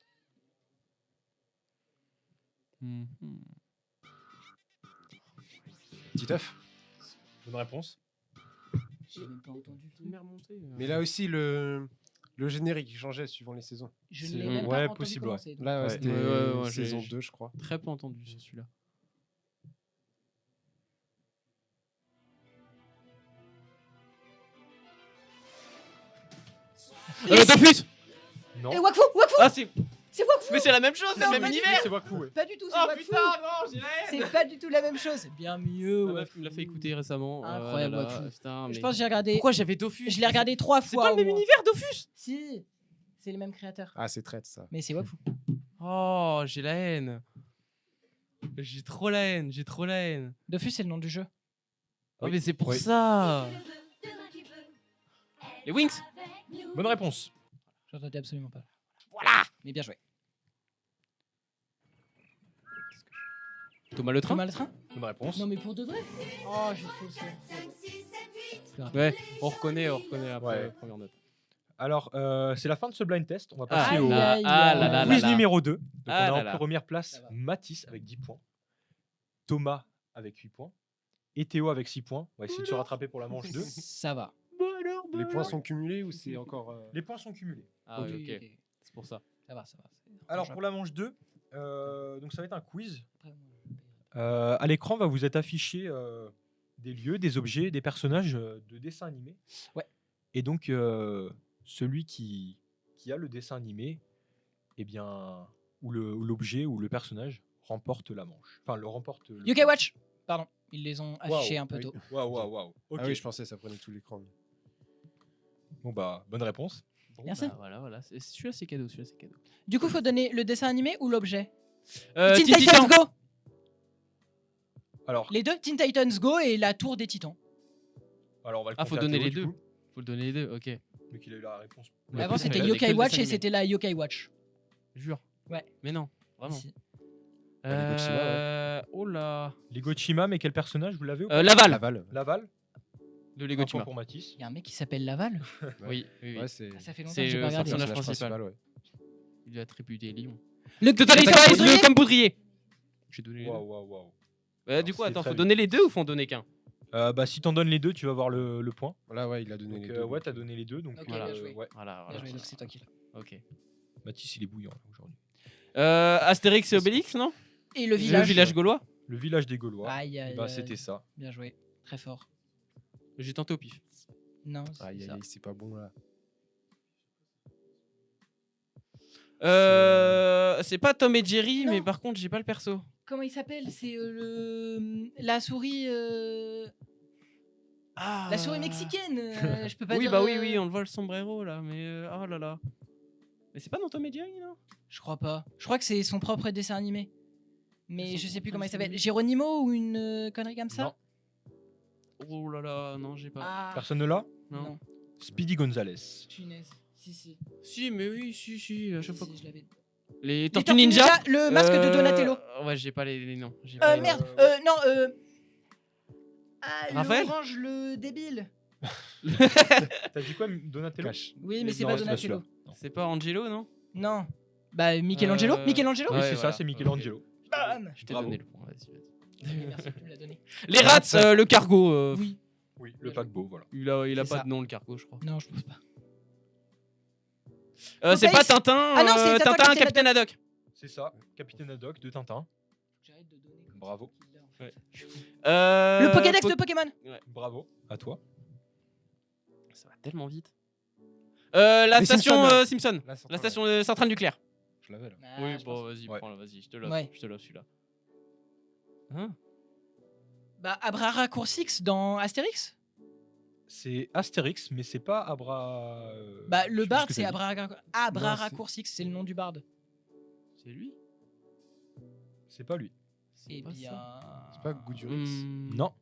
Mhm. Petit œuf. Bonne réponse. J'ai même pas entendu. Il m'est remonté. Mais là aussi, le générique il changeait suivant les saisons. Je C'est- ne l'ai même ouais, pas entendu possible, commencer, donc. Là, Ouais. c'était Ouais, saison j'ai- 2, je crois. Très peu entendu sur celui-là. Dofus. Non. Et Wakfu, Ah, c'est Wakfu. mais c'est la même chose, c'est Non, le même pas du univers. C'est Wakfu, ouais. Pas du tout, c'est Oh Wakfu. putain, non, j'ai la haine. C'est pas du tout la même chose. C'est bien mieux. La meuf Wakfu. qui me l'a fait écouter récemment. Incroyable, là là, Wakfu. putain, Je mais- pense que j'ai regardé. Pourquoi j'avais Dofus? Je l'ai regardé 3 C'est fois. pas le au même moins. univers, Dofus? Si. C'est les mêmes créateurs. Ah, c'est traite ça. Mais c'est Wakfu. Oh, j'ai la haine. J'ai trop la haine, j'ai trop la haine. Dofus, c'est le nom du jeu. Oh, Oui. mais c'est pour Oui. ça. Les Wings. Bonne réponse. J'entendais absolument pas. Voilà. Mais bien joué. Thomas le train. Thomas le train? Bonne réponse. Non, mais pour de vrai. Oh, j'ai trop le Ouais, on reconnaît après Ouais. la première note. Alors, c'est la fin de ce blind test. On va Ah passer au là, là quiz là. numéro 2. Donc, Ah on a là en là. première place Ça va. Mathis avec 10 points, Thomas avec 8 points et Théo avec 6 points. On va essayer de se rattraper pour la manche 2. Ça va. Les points sont cumulés ou c'est encore. Les points sont cumulés. Ah oui, Oui, ok. C'est pour ça. Ça va, ça va. Alors, pour la manche 2, donc ça va être un quiz. Après, moi, À l'écran va vous être affiché des lieux, des objets, des personnages de dessins animés. Ouais. Et donc, celui qui a le dessin animé, eh bien, ou l'objet ou le personnage remporte la manche. Enfin, le remporte. Le UK Watch. Pardon, ils les ont affichés Waouh, un peu oui. tôt. Waouh. Ok. Ah oui, je pensais que ça prenait tout l'écran. Bon bah, bonne réponse. Bon, Merci. bah, voilà. Celui-là, c'est cadeau. Du coup, faut donner le dessin animé ou l'objet. Teen Teen Titans. Titans Go. Alors, Les deux, Teen Titans Go et la Tour des Titans. on va le Ah, faut compter à donner Théo, les du deux. coup, Faut le donner les deux, ok. vu qu'il a eu la réponse. Ouais, Avant, plus, c'était il avait que Yokai le Watch dessin et animé. c'était la Yokai Watch. Jure. Ouais. Mais non, vraiment. Si. les Gotchima, Oh là. Les Gochima, mais quel personnage vous l'avez ou pas Laval. Laval. Laval. De Lego Un point Chima. pour Mathis. Il y a un mec qui s'appelle Laval. Oui. Ouais, c'est. Ça fait longtemps C'est que j'ai le pas regardé. personnage personnage principal. ouais. Il lui a attribué Lyon. Le Total Spice, le comme poudrier. J'ai donné les deux. Waouh. Du coup, C'est attends, très faut bien. donner les deux ou faut en donner qu'un? Bah, si t'en donnes les deux, tu vas voir le point. Voilà, ouais, il a donné Donc, les deux. ouais, t'as donné les deux. Donc, Ok, bien joué. ouais. Voilà. Bien joué, donc c'est toi qui l'as. Ok. Mathis, il est bouillant là, aujourd'hui. Astérix et Obélix, non? Et le Le village. village gaulois? Le village des Gaulois. Aïe, aïe, Bah, aïe. c'était ça. Bien joué. Très fort. J'ai tenté au pif. Non, c'est Aïe, aïe, ça. aïe, c'est pas bon là. C'est pas Tom et Jerry, Non. mais par contre, j'ai pas le perso. Comment il s'appelle? C'est la souris. Ah. La souris mexicaine. Je peux pas Oui, dire. bah oui, on le voit le sombrero là, mais oh là là. Mais c'est pas dans Tom et Jerry, non? Je crois pas. Je crois que c'est son propre dessin animé. Mais Son je sais propre plus comment il dessin s'appelle. animé. Geronimo ou une connerie comme ça? Non. Oh là là, non, j'ai pas. Ah, Personne ne l'a? Non. Speedy Gonzales. punaise. Si. Si, mais oui, si, à chaque fois. Si, je l'avais. Les Les Tortues Ninja. le masque de Donatello. Ouais, j'ai pas les noms. j'ai pas les noms. Merde, non, Ah, Raphaël l'orange, le débile. T'as dit quoi, Donatello? Cash. Oui, mais c'est Non, pas c'est pas Donatello. celui-là. C'est pas Angelo, non? Non. Bah, Michelangelo Euh, Michelangelo Oui, Ouais, c'est voilà. ça, c'est Michelangelo. Bam. Je t'ai Bravo. donné le point, vas-y. Ok, merci, tu me l'as donné. Les rats, le cargo. Oui. Oui, le paquebot, voilà. Il a C'est pas ça. de nom, le cargo, je crois. Non, je pense pas. C'est pas Popeye. Tintin. Ah non, c'est Tintin, Tintin, Capitaine Capitaine Haddock. C'est ça, Capitaine Haddock de Tintin. J'arrête de donner comme Bravo. ça, qu'il l'a, en fait. Ouais. Je suis fou. Le Le Pokédex de Pokémon. Bravo, à toi. Ça va tellement vite. La Les station Simpsons. Simpson. Là, c'est La pas station centrale nucléaire. Je l'avais là. Ah, Oui, je bon, pense. vas-y, Ouais. prends-la, vas-y, je te l'offre. Ouais. Je te l'offre celui-là. Hein? Bah, Abrara Coursix dans Astérix. C'est Astérix, mais c'est pas Abra. Bah, je le sais plus bard, ce que c'est t'as dit. Abrara Non, c'est- Coursix, c'est le nom du bard. C'est lui? C'est pas lui. C'est Eh pas bien. ça. C'est pas Goudurix. Non,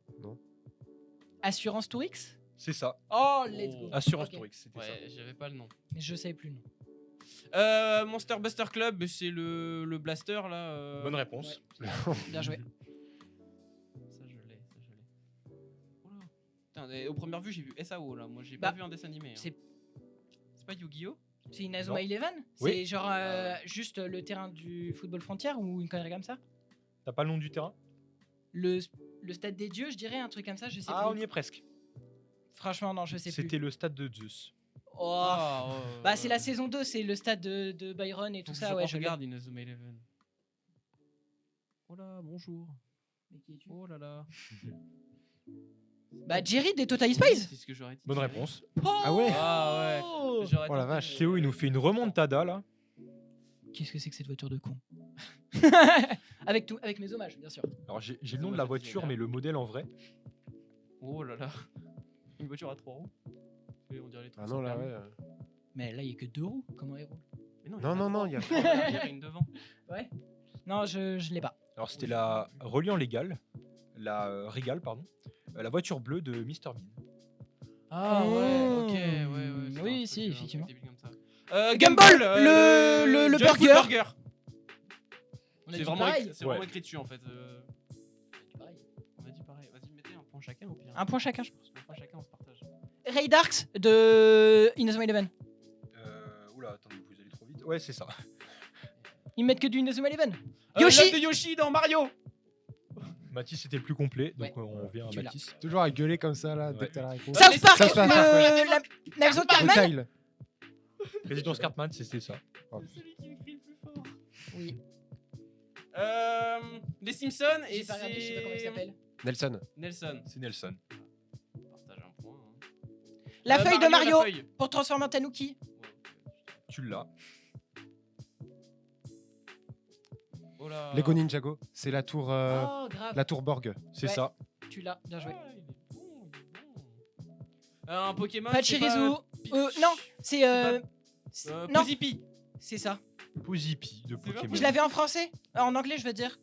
Assurance Tourix. c'est ça. Oh, let's go. Assurance Ok. Tourix, c'était ça. Ouais, j'avais pas le nom. Mais je savais plus le nom. Monster Buster Club, c'est le blaster là. Bonne réponse. Bien joué. Ça je l'ai. Oula. Putain, au première vue j'ai vu SAO là. Moi j'ai Bah, pas vu un dessin animé. Hein. c'est- C'est pas Yu-Gi-Oh? C'est Inazuma Non. Eleven. Oui. C'est genre juste le terrain du football frontière ou une connerie comme ça. T'as pas le nom du terrain? Le stade des dieux, je dirais, un truc comme ça, je sais Ah, on plus. y est presque. Franchement, non, je sais plus. C'était le stade de Zeus. Oh. Ah, Bah, c'est la saison 2, c'est le stade de Byron et tout ça, ouais. Je l'ai. regarde Inazuma Eleven. Oh là, bonjour. Mais qui es-tu Oh là là. Bah, Jerry des Total Spice. C'est ce que j'aurais dit. Bonne réponse. Ah ouais. Ah ouais. J'aurais Oh la tenté, vache. mais- Théo, il nous fait une remontada là. Qu'est-ce que c'est que cette voiture de con? avec mes hommages, bien sûr. Alors j'ai le nom de la voiture, mais le modèle en vrai. Oh là là. Une voiture à 3 roues. Oui, on dirait les trucs Ah sans non, là, permis. ouais. Mais là, il y a que 2 roues. Comment il roule? Mais non, Non, il y a. Il y a une devant. Ouais. Non, je l'ai pas. Alors c'était la reliant légale, la Régal pardon, la voiture bleue de Mr Bean. Ah ouais, ok, ouais. c'est Oui, un truc, si, un truc effectivement. débile comme ça. Gumball, le Junk Food burger. C'est dit vraiment, pareil. c'est vraiment Ouais. écrit dessus en fait. Pareil. On a dit pareil. Vas-y, mettez un point chacun au pire. Un point chacun, je pense. Un point chacun, on se partage. Ray Darks de Inazuma Eleven. Oula, attendez, vous allez trop vite. Ouais, c'est ça. Ils mettent que du Inazuma Eleven. Yoshi Yoshi de Yoshi dans Mario. Mathis était le plus complet, donc Ouais. on revient à Tu l'as. Mathis. Toujours à gueuler comme ça là, dès Ouais. que t'as la réponse. South Park, South Park, la maison de Cartman. Kyle. Présidence Cartman, c'était ça. C'est celui qui écrit le plus fort. Oui. Les Simpsons et J'ai pas regardé, je sais pas comment il c'est s'appelle. Nelson. Nelson. C'est Nelson. Partage un point. Hein. La feuille de Mario la feuille. pour transformer en Tanuki. Tu l'as. Oh là. Lego Ninjago. C'est la tour, Oh, grave. la tour Borg. C'est Ouais. ça. Tu l'as, bien joué. Ah, il est bon, il est bon. Un Pokémon. Pachirisu. c'est pas, Non, c'est. Non, Pozipi. c'est ça. Pozipi de C'est Pokémon. Je l'avais en français. En anglais, je veux dire.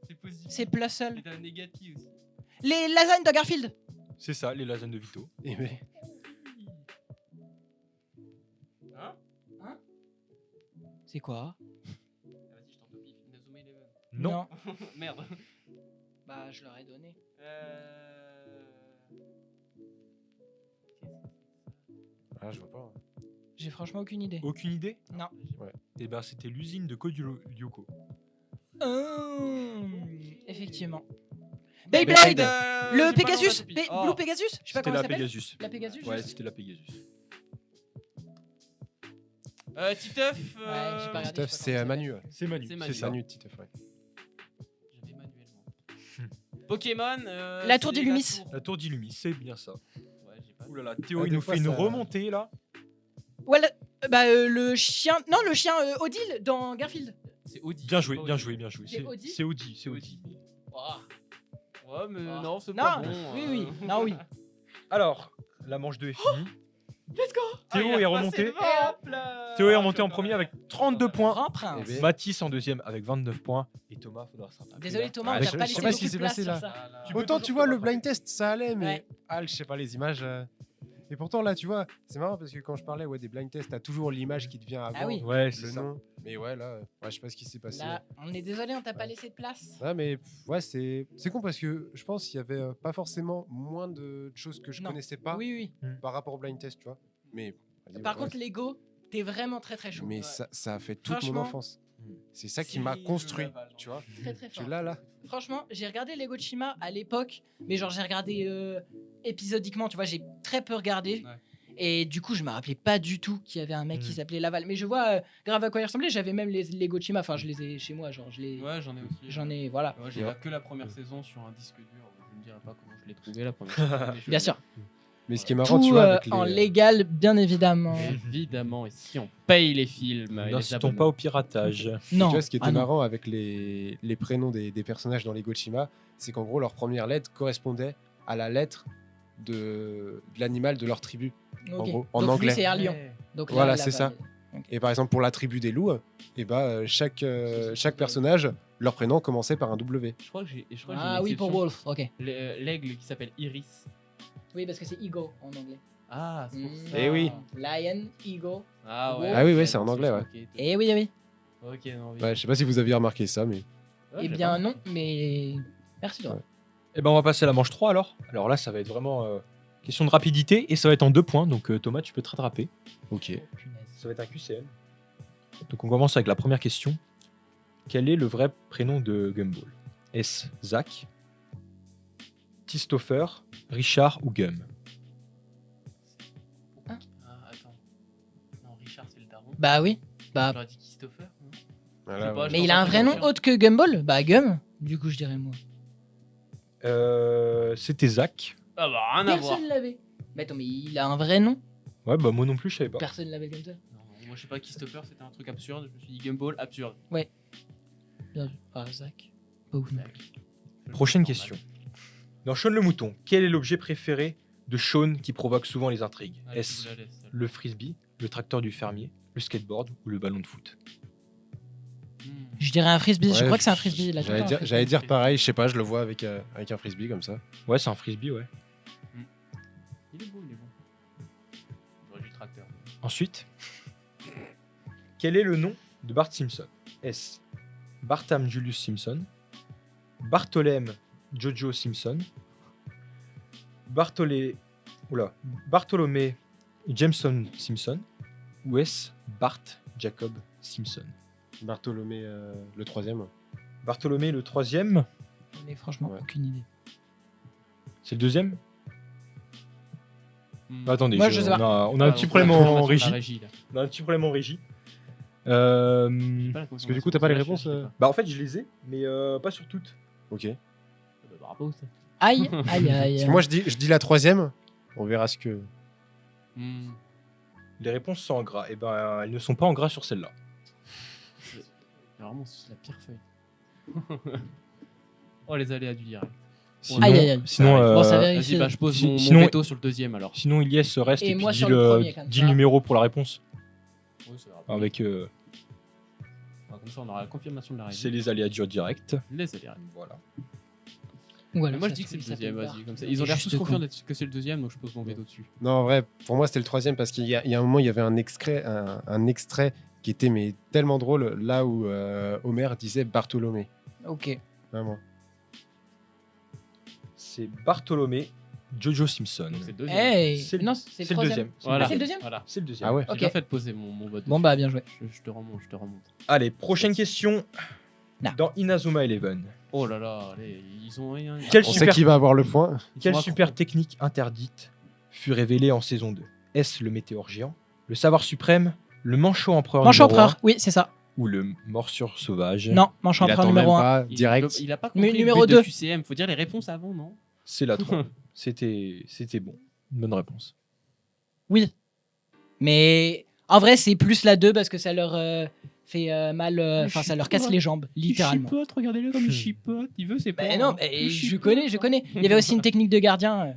C'est Pozipi. C'est Plusle. Et t'as un Négati aussi. Les lasagnes de Garfield. C'est ça, les lasagnes de Vito. Et mais- Hein? C'est quoi? Ah, vas-y, je tente au pif. Inazuma Eleven. Non. Merde. Bah, je leur ai donné. Ah, je vois pas. J'ai franchement aucune idée. Aucune idée? Non. Eh ben c'était l'usine de Lyoko. Effectivement. Beyblade. Beyblade. Le Pegasus. Blue Pegasus. Je sais pas C'était comment la ça s'appelle. Pegasus. La Pegasus. Ouais, juste. c'était la Pegasus. Titeuf. j'ai pas regardé. Titeuf, c'est Manu. Ouais. C'est Manu. C'est Manu. C'est Manu, Titeuf, ouais. J'avais manuellement. Pokémon. La tour c'est d'Illumis. La tour d'Illumis, c'est bien ça. Ouais, j'ai pas. Ouh là là, Théo, Ah, il des nous fois, fait une ça- remontée là. Ouais, le chien. Non, le chien Odile dans Garfield. C'est Audi. Bien joué, c'est pas bien Audi. joué, bien joué. C'est Audi C'est Audi, c'est Audi. Ouais, mais Ah. non, c'est Non, pas bon. oui. Non, oui. Alors, la manche 2 est finie. Théo est remonté. Hop là. Théo est remonté en premier avec 32 points. Grand prince. Eh ben, Mathis en deuxième avec 29 points. Et Thomas, faudra se rattraper. Désolé Thomas, Ah, on t'a je pas sais laissé pas ce beaucoup qui de s'est place passé, sur là. ça. Autant tu vois, le blind test, ça allait, mais Ouais. je sais pas, les images. Et pourtant, là, tu vois, c'est marrant parce que quand je parlais des blind tests, t'as toujours l'image qui te vient avant. Ah oui. Ouais, c'est Le ça. nom. Mais ouais, là, je sais pas ce qui s'est passé. Là, on est désolé, on t'a pas laissé de place. Ouais, mais ouais, c'est con parce que je pense qu'il y avait pas forcément moins de choses que je Non. connaissais pas Oui, par rapport au blind test, tu vois. Mais vas-y, Par ouais. contre, Lego, t'es vraiment très très chaud. mais Ouais. ça a fait toute mon Franchement, enfance. C'est ça qui m'a construit, tu vois. Très très Tu fort. là. Franchement, j'ai regardé Lego Chima à l'époque, mais genre j'ai regardé épisodiquement, tu vois, j'ai très peu regardé. Ouais. Et du coup, je me rappelais pas du tout qu'il y avait un mec qui Mhm. s'appelait Laval. Mais je vois grave à quoi il ressemblait. J'avais même les Lego Chima, enfin, je les ai chez moi, genre, Ouais, j'en ai aussi. j'en ai, voilà. Ouais, j'ai Ouais. pas que la première saison sur un disque dur. Je ne dirai pas comment je l'ai trouvé la première saison. mais je Bien l'ai. sûr. Mais ce qui est marrant, Tout tu vois, avec en les, légal, bien évidemment. Évidemment, et si on paye les films, et les N'incitons abonnements. pas au piratage. Non. tu vois, ce qui était Ah non. marrant avec les prénoms des personnages dans les Gochima, c'est qu'en gros, leur première lettre correspondait à la lettre de l'animal de leur tribu. Ok. gros, en Donc, lui, anglais. c'est un lion. Donc, là, Voilà, Laval. c'est ça. Et par exemple, pour la tribu des loups, et chaque personnage, leur prénom commençait par un W. Je crois que j'ai. Ah oui, pour Wolf, ok. L'aigle qui s'appelle Iris. Oui, parce que c'est Eagle en anglais. Ah, c'est pour Mm. ça. Eh oui. Lion, Eagle. Ah ouais. Ah oui, ouais, c'est en anglais, ouais. Eh oui, eh oui. Ok, non, oui. Ouais, je sais pas si vous aviez remarqué ça, mais. Ouais, Eh j'ai bien pas. non, mais merci toi. Ouais. Et ben on va passer à la manche 3 alors. Alors là, ça va être vraiment question de rapidité et ça va être en 2 points. Donc Thomas, tu peux te rattraper. Ok. Ça va être un QCM. Donc on commence avec la première question. Quel est le vrai prénom de Gumball? Est-ce Zach, Christopher, Richard ou Gum? Ah, attends. Non, Richard, c'est le daron. Bah oui. Bah, J'aurais dit Christopher. non Voilà, Je sais pas, ouais. je mais pense il a à un vrai nom Christopher. autre que Gumball? Bah Gum. Du coup, je dirais moi. C'était Zach. Ah bah, rien à voir. Personne l'avait. Mais attends, mais il a un vrai nom? Ouais, bah moi non plus, je savais pas. Personne l'avait comme ça. Non, moi, je sais pas, Christopher, c'était un truc absurde. Je me suis dit Gumball, absurde. Bien vu. Ah, Zach. Pas ouf non plus. Je le Prochaine prends question. mal. Dans Shaun le mouton, quel est l'objet préféré de Shaun qui provoque souvent les intrigues? Allez, Est-ce je vous la laisse, celle-là. le frisbee, le tracteur du fermier, le skateboard ou le ballon de foot? Je dirais un frisbee. je Ouais, crois que c'est un frisbee. Il a tout le temps un frisbee. J'allais dire pareil, je sais pas, je le vois avec un frisbee comme ça. Ouais, c'est un frisbee, ouais. Il est beau, il est bon. J'aurais du tracteur. Ensuite, quel est le nom de Bart Simpson? Est-ce Bartham Julius Simpson, Bartholome Jojo Simpson, Bartholomé Jameson Simpson ou est-ce Bart Jacob Simpson? Bartholomé, le troisième. Bartholomé le troisième, Mais franchement, Ouais. aucune idée. c'est le deuxième? Hmm. Bah, attendez, Moi, je sais pas. on a un petit problème en régie. Là. On a un petit problème en régie. Parce que du coup, t'as pas les réponses Bah en fait, je les ai, mais pas sur toutes. Ok. Bravo, ça. Aïe, aïe, aïe. Parce que moi, je dis la troisième. On verra ce que. Hmm. Les réponses sont en gras. Et ben, elles ne sont pas en gras sur celle-là. Vraiment, c'est la pire feuille. Oh, les aléas du direct. Sinon, Aïe, aïe, aïe. sinon, Bon, ça Vas-y, vérifie. bah, je pose Si- mon sinon- veto sur le deuxième alors. sinon Ilyes reste Et et, puis moi dis sur le premier, comme dis ça. le numéro pour la réponse. Oui, c'est grave. Avec Comme ça, on aura la confirmation de la c'est régie. les aléas du direct. Les aléas. Voilà. Ou alors, Mais moi, je ça dis se que c'est le trouve, il deuxième, s'appelle vas-y. Bart. Comme ça. Ils ont l'air Juste tous confiants con. que c'est le deuxième, donc je pose mon veto dessus. Non, en vrai, pour moi, c'était le troisième parce qu'il y a un moment, il y avait un extrait qui était mais tellement drôle là où Homer disait Bartholomé. Ok. Vraiment. C'est Bartholomé Jojo Simpson. Donc c'est le deuxième. Hey C'est le- Non, c'est c'est le le troisième. deuxième. Voilà. Ah, c'est le deuxième Voilà. C'est le deuxième. Ah ouais. J'ai Ok. bien fait de poser mon vote. Bon, dessus. bah, bien joué. Je te remonte. Allez, prochaine question. Non. Dans Inazuma Eleven, Oh là là, allez, ils ont rien. Quel On sait super- qui va avoir le point. Ils quelle sont super accros. technique interdite fut révélée en saison 2? Est-ce le météore géant, le savoir suprême, le manchot empereur Manche numéro empereur, 1 oui, c'est ça. ou le morsure sauvage? Non, manche Il empereur attend même numéro 1. pas, Il- direct. Il a pas Mais compris numéro le but 2. de QCM. Faut dire les réponses avant, non? C'est la 3. C'était bon. Une bonne réponse. Oui. Mais en vrai, c'est plus la 2 parce que ça leur fait mal. Enfin, ça leur casse les jambes, littéralement. Il chipote, regardez-le comme il chipote. Il veut ses Bah points. non, hein. mais Il je chipote. connais. Il y avait aussi une technique de gardien.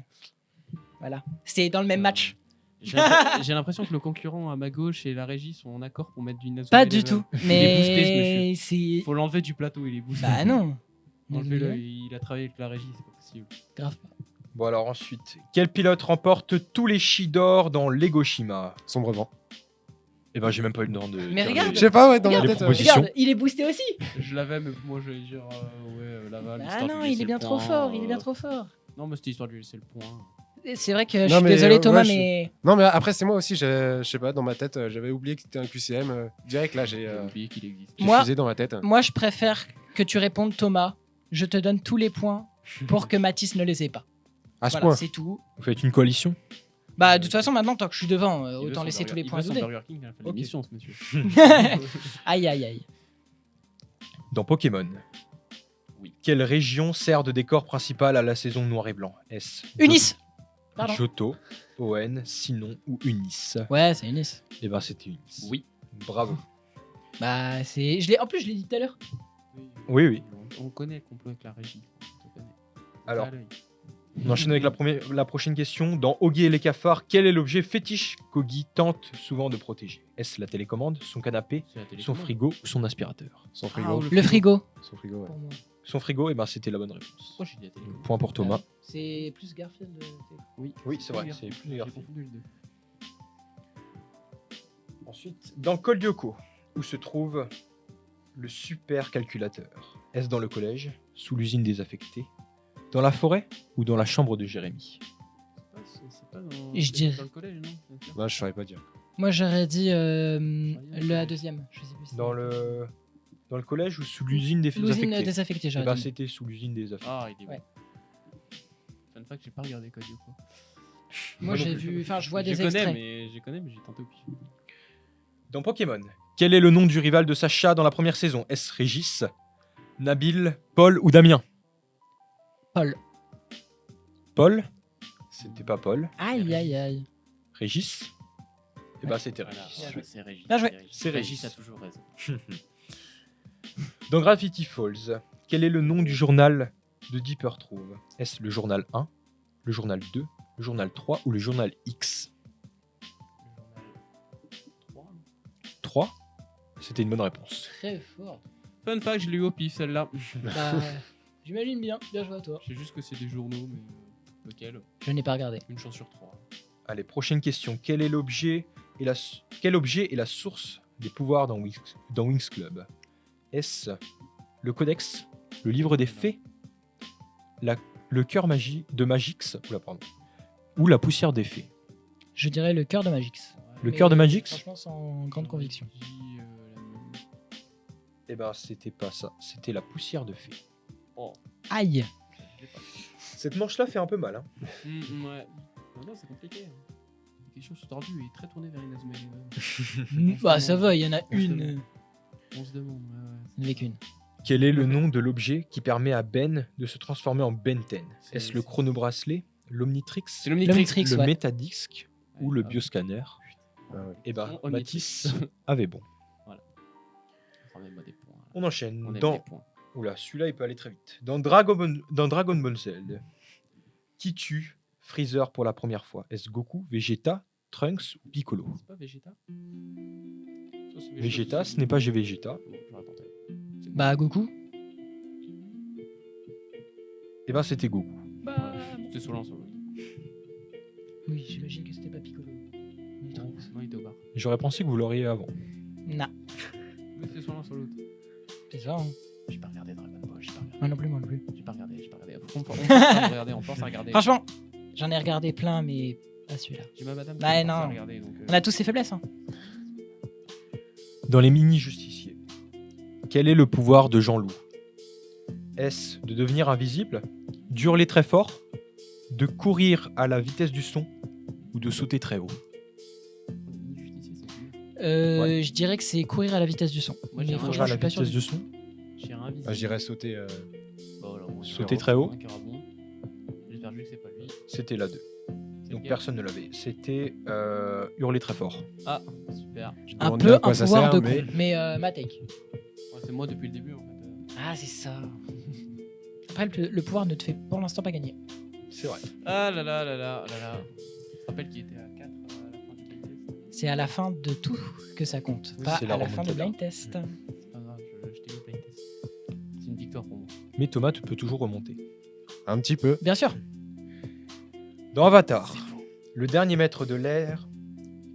Voilà. C'était dans le même match. J'ai l'impression que le concurrent à ma gauche et la régie sont en accord pour mettre du Inazuma Pas Eleven. du tout. Il est boosté, ce Mais monsieur. c'est. Faut l'enlever du plateau, il est boosté. Bah non. Enlevez-le, il a travaillé avec la régie, c'est pas possible. Grave pas. Bon alors ensuite, quel pilote remporte tous les Chi d'or dans Legoshima? Sombrement. Eh ben j'ai même pas eu le temps de. Mais dire regarde. Je sais pas, ouais, dans ma Regarde, tête. propositions. regarde, il est boosté aussi. Je l'avais, mais moi je vais dire Laval. Ah histoire de non, lui il laisser est bien le trop point, fort, il est bien trop fort. Non, mais c'était histoire de lui laisser le point. C'est vrai que je Non, suis mais, désolé Thomas, ouais, mais Non, mais après, c'est moi aussi, je sais pas, dans ma tête, j'avais oublié que c'était un QCM. Direct, là, J'ai j'ai oublié qu'il existe. Moi- fusé dans ma tête. moi je préfère que tu répondes Thomas. Je te donne tous les points pour que Mathis ne les ait pas. À ce Voilà, point. c'est tout. Vous faites une coalition? Bah de toute façon maintenant tant que je suis devant, Il veut autant son laisser Burger- tous les il points à veut son Doudé. Burger King, il a fait Ok. l'émission, ce monsieur. Aïe aïe aïe. Dans Pokémon. Oui. Quelle région sert de décor principal à la saison noir et blanc? Est-ce Unis. Pardon. Johto, ON, Sinon ou Unis? Ouais, c'est Unis. Eh ben c'était Unis. Oui. Bravo. Bah c'est en plus je l'ai dit tout à l'heure. Oui, oui. On connaît le complot avec la régie. On connaît. Alors, À l'œil. on enchaîne avec la prochaine question. Dans Oggy et les cafards, quel est l'objet fétiche qu'Oggy tente souvent de protéger? Est-ce la télécommande, son canapé, C'est la son télécommande. frigo ou son aspirateur? Son Ah, frigo. Le frigo. Son frigo, ouais. Pour moi. Son frigo, eh ben c'était la bonne réponse. Pourquoi j'ai dit la télécommande? Point pour Thomas. C'est plus Garfield. Oui, Oui, c'est vrai, c'est Garfield. plus J'ai Garfield. confondu les deux. Ensuite, dans Col Lyoko, où se trouve le super calculateur? Est-ce dans le collège, sous l'usine désaffectée, dans la forêt ou dans la chambre de Jérémy? C'est pas dans, Je dirais- dans le collège, non bien sûr. Moi, je saurais pas dire. Moi j'aurais dit la deuxième. Je sais plus. si Dans le collège ou sous l'usine c'est- L'usine désaffectée? désaffectée, Eh j'aurais ben, dit. c'était sous l'usine désaffectée. Ah, il est bon. Ouais. Fun fact, j'ai pas regardé Code Lyoko. Moi j'ai vu, enfin je vois des Je connais, extraits. mais j'ai tenté au pif. Dans Pokémon, quel est le nom du rival de Sacha dans la première saison? Est-ce Régis, Nabil, Paul ou Damien? Paul. Paul? C'était pas Paul. Aïe aïe aïe. Régis? Eh ben c'était Voilà, Régis. voilà, c'est Régis. Bien joué. C'est Régis Régis. a toujours raison. Dans Gravity Falls, quel est le nom du journal de Deeper Trouve? Est-ce le journal 1, le journal 2, le journal 3 ou le journal X? 3? C'était une bonne réponse. Très fort. Fun fact, je l'ai eu au pif celle-là. Bah, j'imagine bien. Bien joué à toi. Je sais juste que c'est des journaux, mais lequel? Je n'ai pas regardé. Une chance sur 3. Allez, prochaine question. Quel objet est la source des pouvoirs dans Wings Club? Est-ce le codex, le livre des fées, le cœur de Magix, ou la poussière des fées? Je dirais le cœur de Magix. Le Mais cœur de Magix? Franchement, sans grande conviction. Eh ben, c'était pas ça. C'était la poussière de fée. Aïe. Cette manche-là fait un peu mal. Hein. Ouais. Non, c'est compliqué. La question se tordue et très tournée vers Inazuma Eleven. Bah ça va, il y en a une. On se demande, ouais. Il n'y en avait qu'une. Quel est le nom de l'objet qui permet à Ben de se transformer en Ben 10? C'est- Est-ce le chronobracelet, l'Omnitrix, C'est l'Omnitrix. L'Omnitrix, le ouais. Métadisc ou le Ah, bioscanner? Ah ouais. Eh ben, Omnitrix. Mathis avait bon. Ramène-moi des points. On enchaîne. On aime Dans... les points. Oula, celui-là, il peut aller très vite. Dans Dragon Ball Z, qui tue Freezer pour la première fois? Est-ce Goku, Vegeta, Trunks ou Piccolo? C'est pas Vegeta Vegeta, ce n'est pas Vegeta. Bon, j'aurais tenté. Bah Goku. Eh ben, c'était Goku. Bah. C'était Solan sur l'autre. Oui, j'imagine que c'était pas Piccolo. Ni Trunks. Non, il était au bar. J'aurais pensé que vous l'auriez avant. Nah, Mais c'était Solan sur l'autre. c'est ça. Hein. J'ai pas regardé Dragon Ball, j'ai pas regardé. Moi non plus, moi non plus. J'ai pas regardé. Faut qu'on force à regarder, on force à regarder. Franchement, j'en ai regardé plein, mais pas celui-là. J'ai ma madame. Ouais, qui force à non. regarder, donc, On a tous ses faiblesses. Hein. Dans les mini-justiciers, quel est le pouvoir de Jean-Loup? Est-ce de devenir invisible, d'hurler très fort, de courir à la vitesse du son ou de sauter très haut? Je dirais que c'est courir à la vitesse du son. Moi, Mais j'ai franchement, Courir à je la suis pas sûr. vitesse du son? J'ai un invisible. Ah, je dirais sauter. Sauter très haut. J'espère juste que c'est pas lui. C'était la 2. C'est Donc lequel personne ne l'avait. C'était hurler très fort. Ah, super. Je me Un demande peu bien à un quoi ça pouvoir sert, de mais con. Mais ma take. Ouais, c'est moi depuis le début en fait. Ah, c'est ça. Après, le pouvoir ne te fait pour l'instant pas gagner. C'est vrai. Ah là là là là là là. Je te rappelle qu'il était à 4. C'est à la fin de tout que ça compte, Oui, pas c'est la à la fin du remontada. blind test. C'est pas grave, je t'ai eu au blind test. C'est une victoire pour moi. Mais Thomas, tu peux toujours remonter. Un petit peu. Bien sûr. Dans Avatar, le dernier maître de l'air,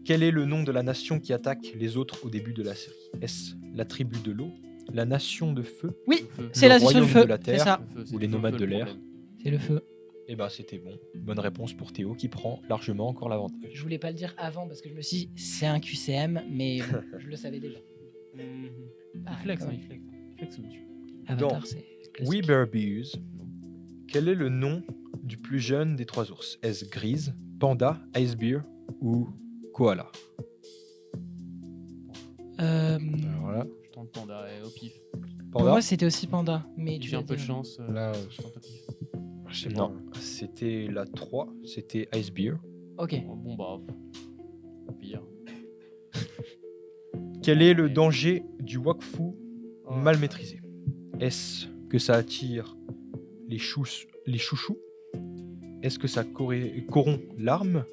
quel est le nom de la nation qui attaque les autres au début de la série? Est-ce la tribu de l'eau, la nation de feu Oui, Le feu. c'est le la gestion du royaume feu. de la C'est terre. ça. Le feu, c'est Ou les toujours nomades le de feu, le l'air. problème. C'est le feu. Eh ben c'était bon. Bonne réponse pour Théo qui prend largement encore l'avantage. Je voulais pas le dire avant parce que je me suis dit, c'est un QCM, mais bon, je le savais déjà. Ah, Il flex, quand hein, même. il flex. Il flex au-dessus. Avatar, Donc, c'est classique. Weeberbees, quel est le nom du plus jeune des trois ours? Est-ce Grise, Panda, Icebear ou Koala? Alors là, Je tente Panda au pif. Pour Panda? moi, c'était aussi Panda, mais Si tu j'ai un l'as peu de dit, chance, Là, je tente au pif. je sais Non, pas. c'était la 3, c'était Icebear. Ok. Bon bah, pire. Quel est le danger du wakfu Oh. mal maîtrisé? Est-ce que ça attire les chouchous? Est-ce que ça corrompt l'arme?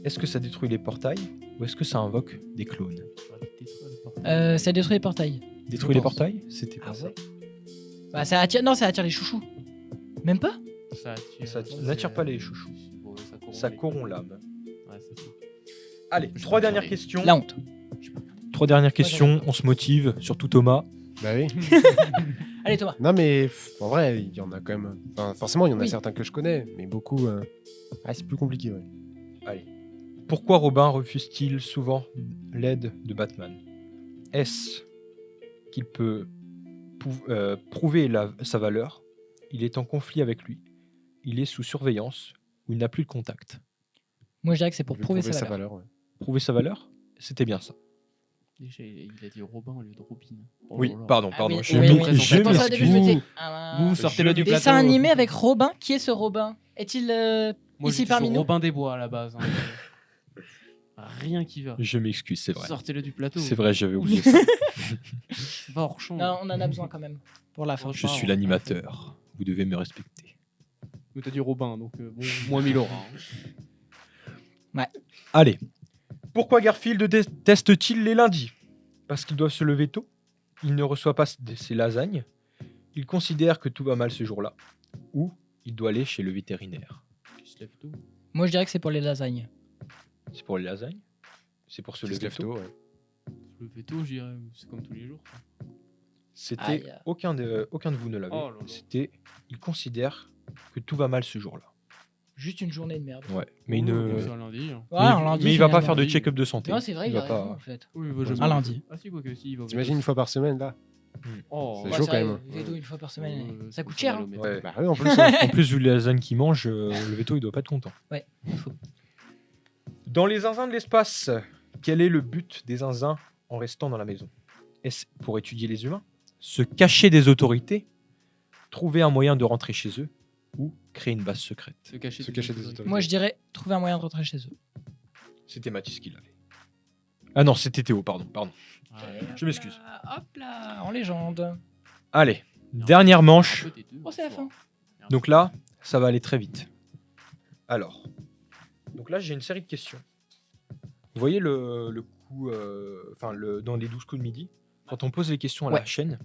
Est-ce que ça détruit les portails? Ou est-ce que ça invoque des clones? Ça détruit les portails. Détruit les portails? C'était pas Ah ça. ouais. Bah, ça attire... Non, ça attire les chouchous. Même pas? Ça attire. Ça n'attire pas les chouchous. Bon, Ça les- corrompt l'âme. Ouais, c'est ça. Allez, Je trois préfère dernières les- questions. La honte. Trois dernières questions, on se motive, surtout Thomas. Bah oui. Allez, Thomas. Non, mais en vrai, il y en a quand même. Enfin, forcément, il y en a Oui. certains que je connais, mais beaucoup. C'est plus compliqué, ouais. Allez. Pourquoi Robin refuse-t-il souvent l'aide de Batman? Est-ce qu'il peut prouver sa valeur? Il est en conflit avec lui? Il est sous surveillance? Ou il n'a plus de contact? Moi, je dirais que c'est pour Il veut prouver sa valeur. ouais. Prouver sa valeur? C'était bien ça. Déjà, il a dit Robin au lieu de Robin. Oh Oui, là là. pardon, Ah pardon. oui, Je oui, m'ex- oui. je C'est pour ça, au début, je me m'excuse. disais, Vous sortez-le du plateau. Dessin animé avec Robin. Qui est ce Robin? Est-il Moi, ici j'étais parmi sur nous? Robin des Bois à la base. hein. Rien qui va. Je m'excuse, c'est vrai. Sortez-le du plateau. C'est vrai, j'avais oublié ça. Va hors champ. Non, on en a besoin quand même pour la fin. Je suis l'animateur. Vous devez me respecter. Mais t'as dit Robin, donc bon, moins 1000 euros. Allez. Pourquoi Garfield déteste-t-il les lundis? Parce qu'ils doivent se lever tôt. Il ne reçoit pas ses lasagnes. Il considère que tout va mal ce jour-là. Ou il doit aller chez le vétérinaire. Il se lève tôt. Moi, je dirais que c'est pour les lasagnes. C'est pour les lasagnes? C'est pour se Il se lever lève tôt? tôt, ouais. Se lever tôt, je dirais. C'est comme tous les jours. quoi. C'était Aïe. aucun de vous ne l'avait. Oh là là. C'était il considère que tout va mal ce jour-là. Juste une journée de merde. Ouais. Mais il Oh, ne. c'est un lundi. hein. Ouais, mais, un lundi, mais il va pas finalement. faire de check-up de santé. Non, c'est vrai, il va a raison pas. en fait. Oui, il va jamais. Un lundi. Ah si, quoi que si, il va. T'imagines une fois par semaine, là? Oh, C'est Ouais, chaud c'est quand vrai, même. Veto une fois par semaine, Ouais, ça faut coûte se cher. mal hein. au métro. Ouais. Bah oui, en plus. En plus, vu les lasagnes qu'il mange, le veto il doit pas être content. Ouais, il faut. Dans les zinzins de l'espace, quel est le but des zinzins en restant dans la maison? Est-ce pour étudier les humains? Se cacher des autorités? Trouver un moyen de rentrer chez eux? Ou créer une base secrète? Se cacher Se cacher des autorités. Moi, je dirais trouver un moyen de rentrer chez eux. C'était Mathis qui l'avait. Ah non, c'était Théo, pardon. Ouais. Je m'excuse. Hop là, en légende. Allez, dernière manche. Un peu des deux, Oh, c'est la ce soir. fin. Donc là, ça va aller très vite. Alors, donc là, j'ai une série de questions. Vous voyez le coup, dans les 12 coups de midi, quand on pose les questions à la Ouais. chaîne,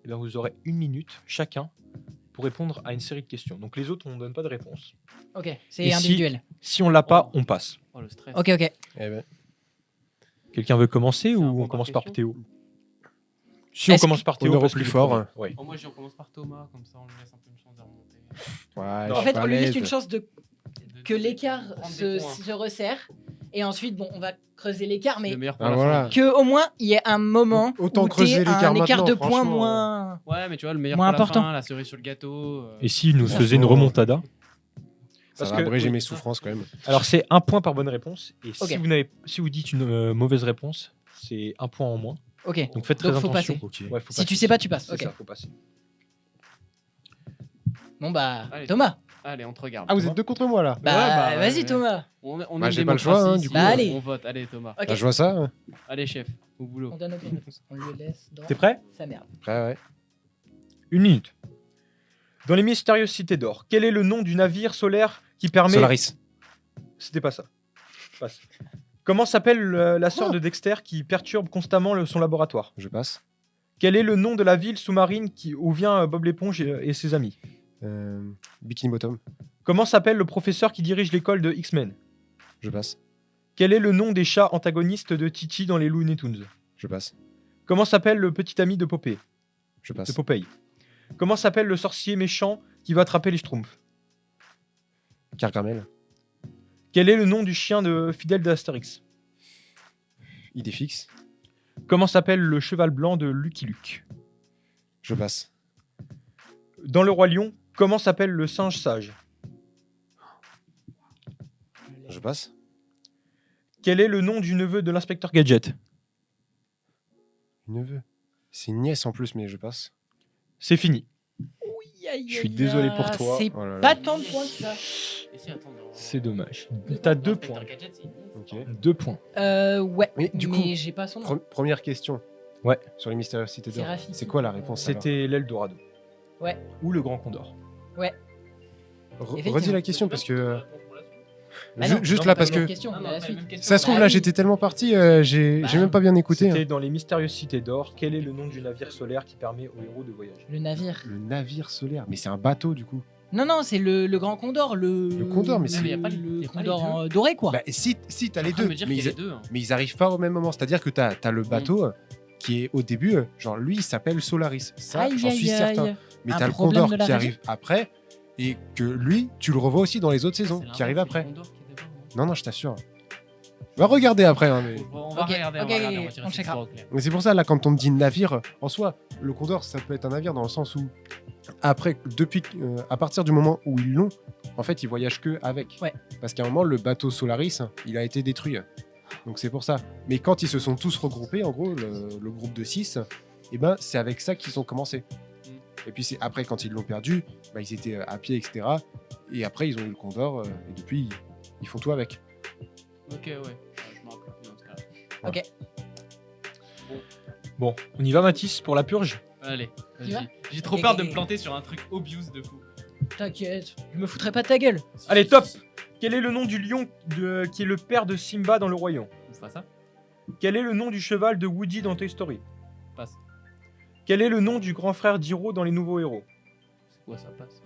eh bien, vous aurez 1 minute chacun pour répondre à une série de questions. Donc les autres, on ne donne pas de réponse. Ok, c'est Et si- individuel. Si on l'a pas, on passe. Oh, le stress. Ok, ok. Eh ben, Quelqu'un veut commencer C'est ou un on point commence par par question Théo? Si on Est-ce commence par Théo, honneur au parce plus qu'il est fort. premier. Ouais. Oh, moi, on commence par Thomas, comme ça on lui laisse un peu une chance de remonter. ouais, Non, je En suis fait, pas on à lui laisse l'aise. une chance que l'écart Prendre se, des points. se resserre. Et ensuite, bon, on va creuser l'écart, mais Le meilleur pour Ah, la voilà. fin. que au moins il y ait un moment Autant où creuser t'aies un l'écart écart de maintenant, points franchement. moins. Ouais, mais tu vois, le meilleur Moins pour important. la fin, la cerise sur le gâteau. Et s'il nous faisait une Franchement, remontada? Ça Parce va que- abréger oui, mes ça. souffrances quand même. Alors c'est 1 point par bonne réponse. Et Ok. si vous dites une mauvaise réponse, c'est 1 point en moins. Ok. Donc faites très Donc, faut attention. passer. Ouais, faut Si passer. tu sais pas, tu passes. C'est Ok. ça, faut passer. Bon bah, Allez. Thomas. Allez, on te regarde. Ah, vous êtes deux contre moi là. Bah, bah, vas-y ouais. Thomas. On Bah, aime j'ai pas le choix, démocratie hein, ici, du coup. Bah, allez. On vote. Allez, Thomas. Ok. Bah, je vois ça. hein. Allez, chef, au boulot. On donne aucune réponse. On le laisse dans T'es prêt? sa merde. Après, ouais. 1 minute. Dans les mystérieuses cités d'or, quel est le nom du navire solaire qui permet... Solaris. C'était pas ça. Passe. Comment s'appelle la sœur de Dexter qui perturbe constamment son laboratoire? Je passe. Quel est le nom de la ville sous-marine où vient Bob l'éponge et ses amis? Bikini Bottom. Comment s'appelle le professeur qui dirige l'école de X-Men? Je passe. Quel est le nom des chats antagonistes de Titi dans les Looney Tunes? Je passe. Comment s'appelle le petit ami de Popeye? Je passe. De Popeye. Comment s'appelle le sorcier méchant qui va attraper les Schtroumpfs? Gargamel. Quel est le nom du chien fidèle d'Astérix? Idée fixe. Comment s'appelle le cheval blanc de Lucky Luke? Je passe. Dans le Roi Lion, comment s'appelle le singe sage? Je passe. Quel est le nom du neveu de l'inspecteur Gadget? Neveu. C'est une nièce en plus, mais je passe. C'est fini. Je suis désolé pour toi. C'est Oh là là. pas tant de points que ça. Et si, attends, dans- C'est dommage. T'as 2 Inspecteur points. Gadget, c'est- Ok. 2 points. Ouais. Mais du coup, j'ai pas son nom. Première question. Ouais. Sur les mystérieuses cités C'est d'or. Rafiki. C'est quoi la réponse alors C'était l'Eldorado. Ouais. Ou le Grand Condor. Effectivement. Redis la question parce que. Ah non, juste non, là pas parce la même que. question, Non, mais non, la pas la suite. même question. Ça se trouve Ah là oui. j'étais tellement parti, j'ai même pas bien écouté. C'était dans les mystérieuses cités d'or. Quel est le nom du navire solaire qui permet aux héros de voyager? Le navire. Le navire solaire, mais c'est un bateau du coup. Non, c'est le Grand Condor. Le Condor, mais c'est- Mais y a pas les- le y a pas les Condor deux. doré, quoi. Bah, si t'as les En train deux, de me dire mais qu'il y a ils, les deux. Hein. mais ils arrivent pas au même moment. C'est-à-dire que t'as le bateau qui est au début, genre lui il s'appelle Solaris. Ça, Aïe, j'en suis aïe, certain. aïe. Mais Un t'as le problème Condor de la qui régie. arrive après et que lui tu le revois aussi dans les autres saisons C'est qui arrivent l'inverse, après. c'est le Condor qui est d'abord, hein. Non, je t'assure. On va regarder après. Hein, mais... On va Ok, regarder, on ok, va regarder, on va on tirer cette checkera. histoire au clair. Mais c'est pour ça, là, quand on me dit navire, en soi, le Condor, ça peut être un navire dans le sens où, après, à partir du moment où ils l'ont, en fait, ils voyagent que avec. Ouais. Parce qu'à un moment, le bateau Solaris, il a été détruit. Donc c'est pour ça. Mais quand ils se sont tous regroupés, en gros, le groupe de 6, eh ben, c'est avec ça qu'ils ont commencé. Et puis c'est après, quand ils l'ont perdu, bah, ils étaient à pied, etc. Et après, ils ont eu le Condor, et depuis, ils font tout avec. Ok, ouais. Je me rappelle plus dans ce cas-là. Ok. Bon, on y va Mathis pour la purge? Allez, Tu vas vas-y. J'ai trop Ok, peur ok, de me ok. planter sur un truc obvious de fou. T'inquiète, je me foutrais pas de ta gueule. Allez, top! Quel est le nom du lion qui est le père de Simba dans le Roi Lion? On fait ça. Quel est le nom du cheval de Woody dans Toy Story? Passe. Quel est le nom du grand frère d'Hiro dans Les Nouveaux Héros? C'est quoi ça passe?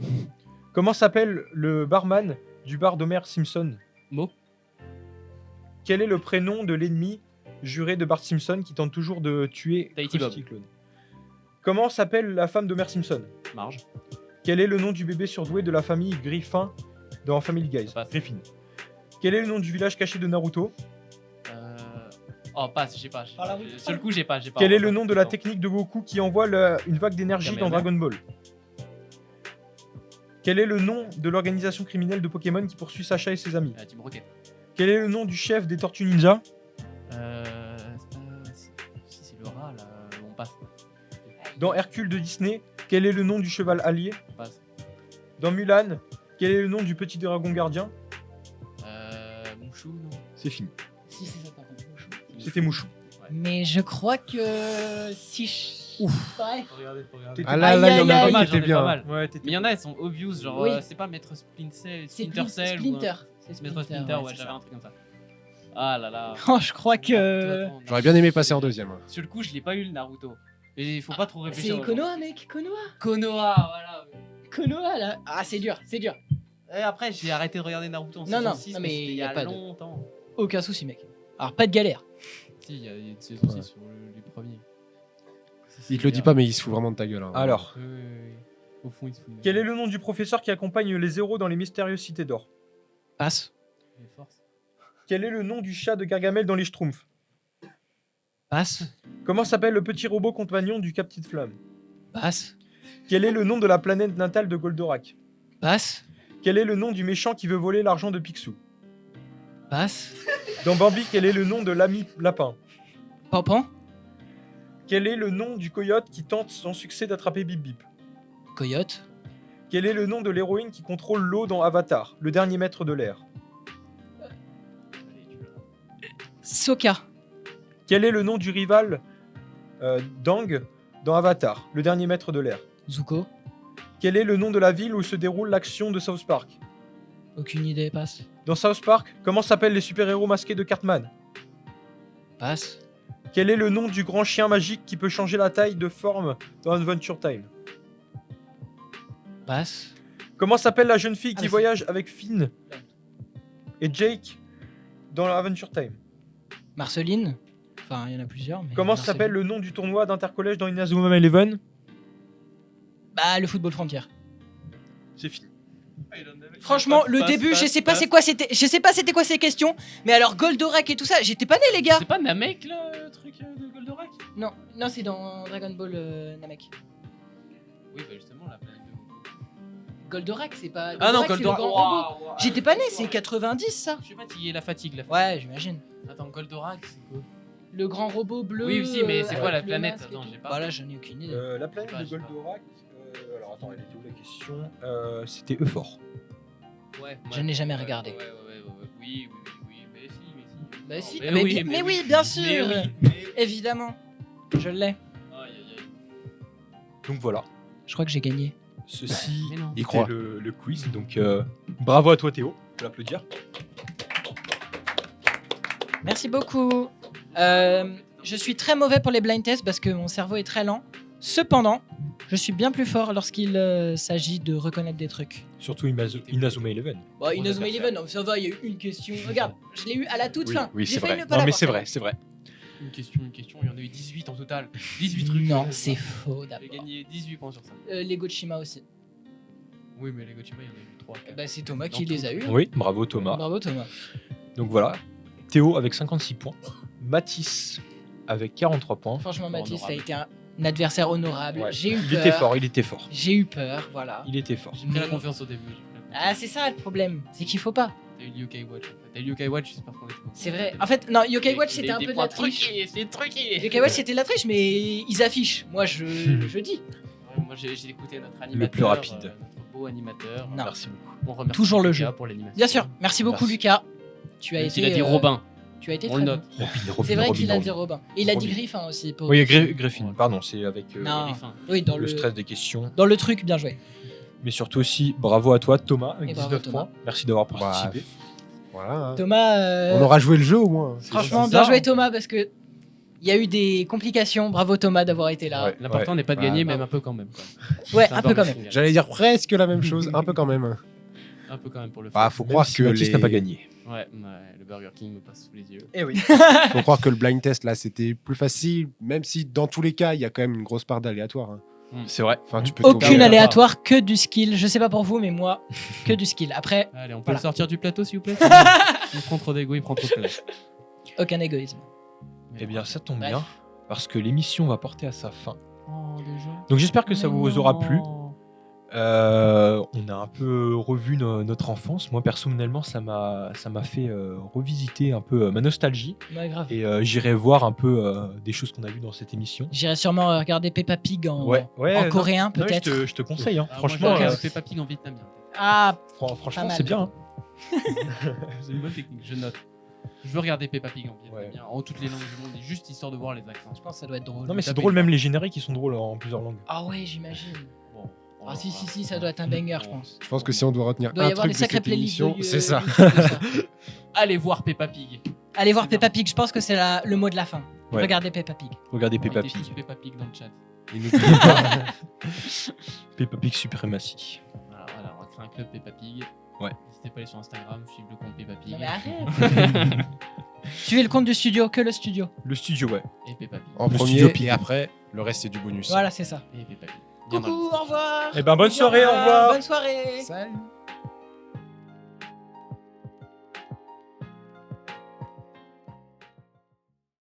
Comment s'appelle le barman du bar d'Homer Simpson? Mot. Quel est le prénom de l'ennemi juré de Bart Simpson qui tente toujours de tuer Tahiti Bob. Krusty Clown? Comment s'appelle la femme d'Homer Simpson? Marge. Quel est le nom du bébé surdoué de la famille Griffin dans Family Guy? Ça passe. Griffin. Quel est le nom du village caché de Naruto? Oh, passe, j'ai pas. Par la route. Sur le coup, j'ai pas. Quel est le nom de la technique de Goku qui envoie une vague d'énergie dans Kamehameha. Dragon Ball? Quel est le nom de l'organisation criminelle de Pokémon qui poursuit Sacha et ses amis? Team Rocket. Quel est le nom du chef des Tortues Ninja? Si c'est le rat là, on passe. Dans Hercule de Disney, quel est le nom du cheval allié? On passe. Dans Mulan, quel est le nom du petit dragon gardien? Mouchou, non. C'est fini. Si, c'est ça, par contre. C'était Mouchou. Mais je crois que si je... Ouf. Ouais. Faut regarder, faut regarder. T'étais- Ah là, là, il y en Aïe, a aïe, un aïe. qui était bien. Mal. Ouais, t'étais- Mais il y en a, elles sont obvious, genre Oui. c'est pas Maître Splinter, C'est Splinter Cell ou Splinter. C'est Maître Splinter, Splinter, ouais, c'est j'avais ça. un truc comme ça. Ah là là. Oh, je crois que... J'aurais bien aimé passer en deuxième. Sur le coup, je l'ai pas eu le Naruto. Mais il faut pas trop réfléchir. C'est Konoha, mec, Konoha. Konoha, voilà. Konoha, là. Ah, c'est dur, c'est dur. Et après, j'ai arrêté de regarder Naruto en Non, saison non, 6, non, mais mais c'était il y y a a pas de- longtemps. Aucun souci, mec. Alors, pas de galère. Si, il y a une saison 6 Ouais. sur les premiers. Il te le dit pas, mais il se fout vraiment de ta gueule. Hein. Alors, Oui, oui, oui. Au fond, il se fout. quel est le nom du professeur qui accompagne les héros dans les mystérieuses cités d'or? Passe. Les forces. Quel est le nom du chat de Gargamel dans les Schtroumpfs? Passe. Comment s'appelle le petit robot compagnon du Captain Flamme? Passe. Quel est le nom de la planète natale de Goldorak? Passe. Quel est le nom du méchant qui veut voler l'argent de Picsou? Passe. Dans Bambi, quel est le nom de l'ami lapin? Pampan. Quel est le nom du coyote qui tente sans succès d'attraper Bip Bip? Coyote. Quel est le nom de l'héroïne qui contrôle l'eau dans Avatar, le dernier maître de l'air? Sokka. Quel est le nom du rival Dang dans Avatar, le dernier maître de l'air? Zuko. Quel est le nom de la ville où se déroule l'action de South Park? Aucune idée, passe. Dans South Park, comment s'appellent les super-héros masqués de Cartman? Passe. Quel est le nom du grand chien magique qui peut changer la taille de forme dans Adventure Time? Passe. Comment s'appelle la jeune fille qui mais voyage avec Finn et Jake dans Adventure Time? Marceline. Enfin, il y en a plusieurs. Mais Comment Marceline. s'appelle le nom du tournoi d'intercollège dans Inazuma Eleven? Bah, le football frontière. C'est fini. Franchement, le début, je sais pas c'est quoi c'était quoi ces questions, mais alors Goldorak et tout ça, j'étais pas né les gars. C'est pas Namek là, le truc de Goldorak? Non, non, c'est dans Dragon Ball Namek. Oui, bah justement, la planète de. Goldorak, c'est pas. Ah non, c'est le Goldorak. grand robot. Waouh, J'étais pas né, c'est 90 ça. Je suis fatigué, la fatigue. Ouais, j'imagine. Attends, Goldorak, c'est quoi? Le grand robot bleu. Oui, aussi, mais c'est quoi la avec le planète? masque et Attends, tout. j'ai pas. Voilà, j'en ai aucune idée. La planète Je sais de pas, je sais pas. Goldorak. Alors attends, elle était où la question? C'était Euphor. Ouais, Je n'ai jamais regardé. Oui, mais si. Bah si, mais oui, mais oui, bien sûr. Mais oui, Évidemment. Je l'ai. Aïe, aïe, aïe. Donc voilà. Je crois que j'ai gagné. Ceci Mais non. était croit. le quiz. Donc bravo à toi Théo. On peut l'applaudir. Merci beaucoup. Je suis très mauvais pour les blind tests parce que mon cerveau est très lent. Cependant, je suis bien plus fort lorsqu'il s'agit de reconnaître des trucs. Surtout Inazuma Eleven. Bon, Inazuma Eleven, non, ça va, il y a eu une question. Regarde, je l'ai eu à la toute fin. Oui, J'ai c'est failli vrai. ne pas Non mais l'avoir, c'est celle-là. vrai, c'est vrai. Une question, il y en a eu 18 en total. 18 trucs. Non, c'est faux J'ai d'abord. gagné 18 points sur ça. Les Gochima aussi. Oui, mais les Gochima, il y en a eu 3. Bah, c'est Thomas Dans qui les a tout. eu. Oui, bravo Thomas. Bravo Thomas. Donc voilà. Théo avec 56 points. Mathis avec 43 points. Franchement, Mathis, ça a Honorable. été un adversaire honorable. Ouais. J'ai eu Il peur. était fort, il était fort. J'ai eu peur, voilà. Il était fort. J'ai pris la Mais- confiance au début. Ah, c'est ça le problème. C'est qu'il faut pas. T'as eu le Yokai Watch en fait. T'as eu le Yokai Watch, j'espère qu'on est bon. C'est vrai. En fait, non, Yokai Watch, c'était un peu de la triche. C'est truqué. Yokai Watch, c'était de la triche, mais ils affichent. Moi, je dis. Ouais, moi j'ai écouté notre animateur. plus rapide. Notre beau animateur. Non. Merci beaucoup. On remercie Toujours le Lucas jeu. pour l'animation. Bien sûr. Merci beaucoup, Merci. Lucas. Tu as Même été. s'il a dit Robin. Tu as été On très le bon. note. C'est vrai qu'il a dit Robin. Robin. Et il a dit Robin. Griffin aussi. Pour... Oui, Griffin, pardon, c'est avec Non. Griffin. Oui, dans le le stress des questions. Dans le truc, bien joué. Mais surtout aussi, bravo à toi Thomas avec Et bravo 19 Thomas. points. Merci d'avoir participé. Voilà. hein. Thomas. On aura joué le jeu au moins. Franchement, c'est bien ça. joué Thomas parce que il y a eu des complications. Bravo Thomas d'avoir été là. Ouais. L'important n'est pas de gagner, Bah, même un peu quand même. Ouais, C'est un peu quand même. bonus. J'allais dire presque la même chose, un peu quand même. Un peu quand même pour le Bah, faire. faut Même croire si que Mathis n'a pas gagné. Ouais, le Burger King me passe sous les yeux. Eh oui. faut croire que le blind test là c'était plus facile, même si dans tous les cas il y a quand même une grosse part d'aléatoire. hein. C'est vrai. Enfin, tu peux Aucune tomber- aléatoire, que du skill. Je sais pas pour vous, mais moi, que du skill. Après, Allez, on peut Voilà. le sortir du plateau s'il vous plaît. Il prend trop d'ego, il prend trop de place. aucun égoïsme. Eh bien, ça tombe Bref. bien parce que l'émission va porter à sa fin. Oh, déjà. Donc j'espère que ça Mais vous aura non. plu. On a un peu revu notre enfance. Moi personnellement, ça m'a fait revisiter un peu ma nostalgie Ouais, grave. et j'irai voir un peu des choses qu'on a vues dans cette émission. J'irai sûrement regarder Peppa Pig en, Ouais, en non, coréen, non, mais peut-être. je te conseille, hein. Ah, franchement, moi, je Peppa Pig en vietnamien. Ah, franchement, mal. c'est bien. hein. C'est une bonne technique, je note. Je veux regarder Peppa Pig en Ouais. vietnamien, en toutes les langues du monde, juste histoire de voir les accents. je pense que ça doit être drôle. Non mais c'est Tapez drôle, pas. même les génériques, ils sont drôles en plusieurs langues. Ah ouais, j'imagine. Bon, Ah si, ça doit être un banger, je pense. Je pense que si on doit retenir Il doit y un avoir truc des de sacrés cette playlists émission, de- c'est ça. YouTube de ça. Allez voir Peppa Pig. Allez voir C'est Peppa Pig, je pense que c'est le mot de la fin. Ouais. Regardez Peppa Pig. Regardez Peppa Invitez tous Pig. Peppa Pig dans le chat. Et n'oubliez pas, Peppa Pig suprématie. Voilà, on va créer un club Peppa Pig. Ouais. N'hésitez pas à aller sur Instagram, suivre le compte Peppa Pig. Non mais arrête. Suivez le compte du studio, que le studio. Le studio, ouais. Et Peppa Pig. en Le premier studio Pig. et après le reste c'est du bonus. Voilà, c'est ça. Et Peppa Pig. Bien dans le Coucou, au revoir. Eh ben, bonne soirée, au revoir. Bonne soirée. Salut.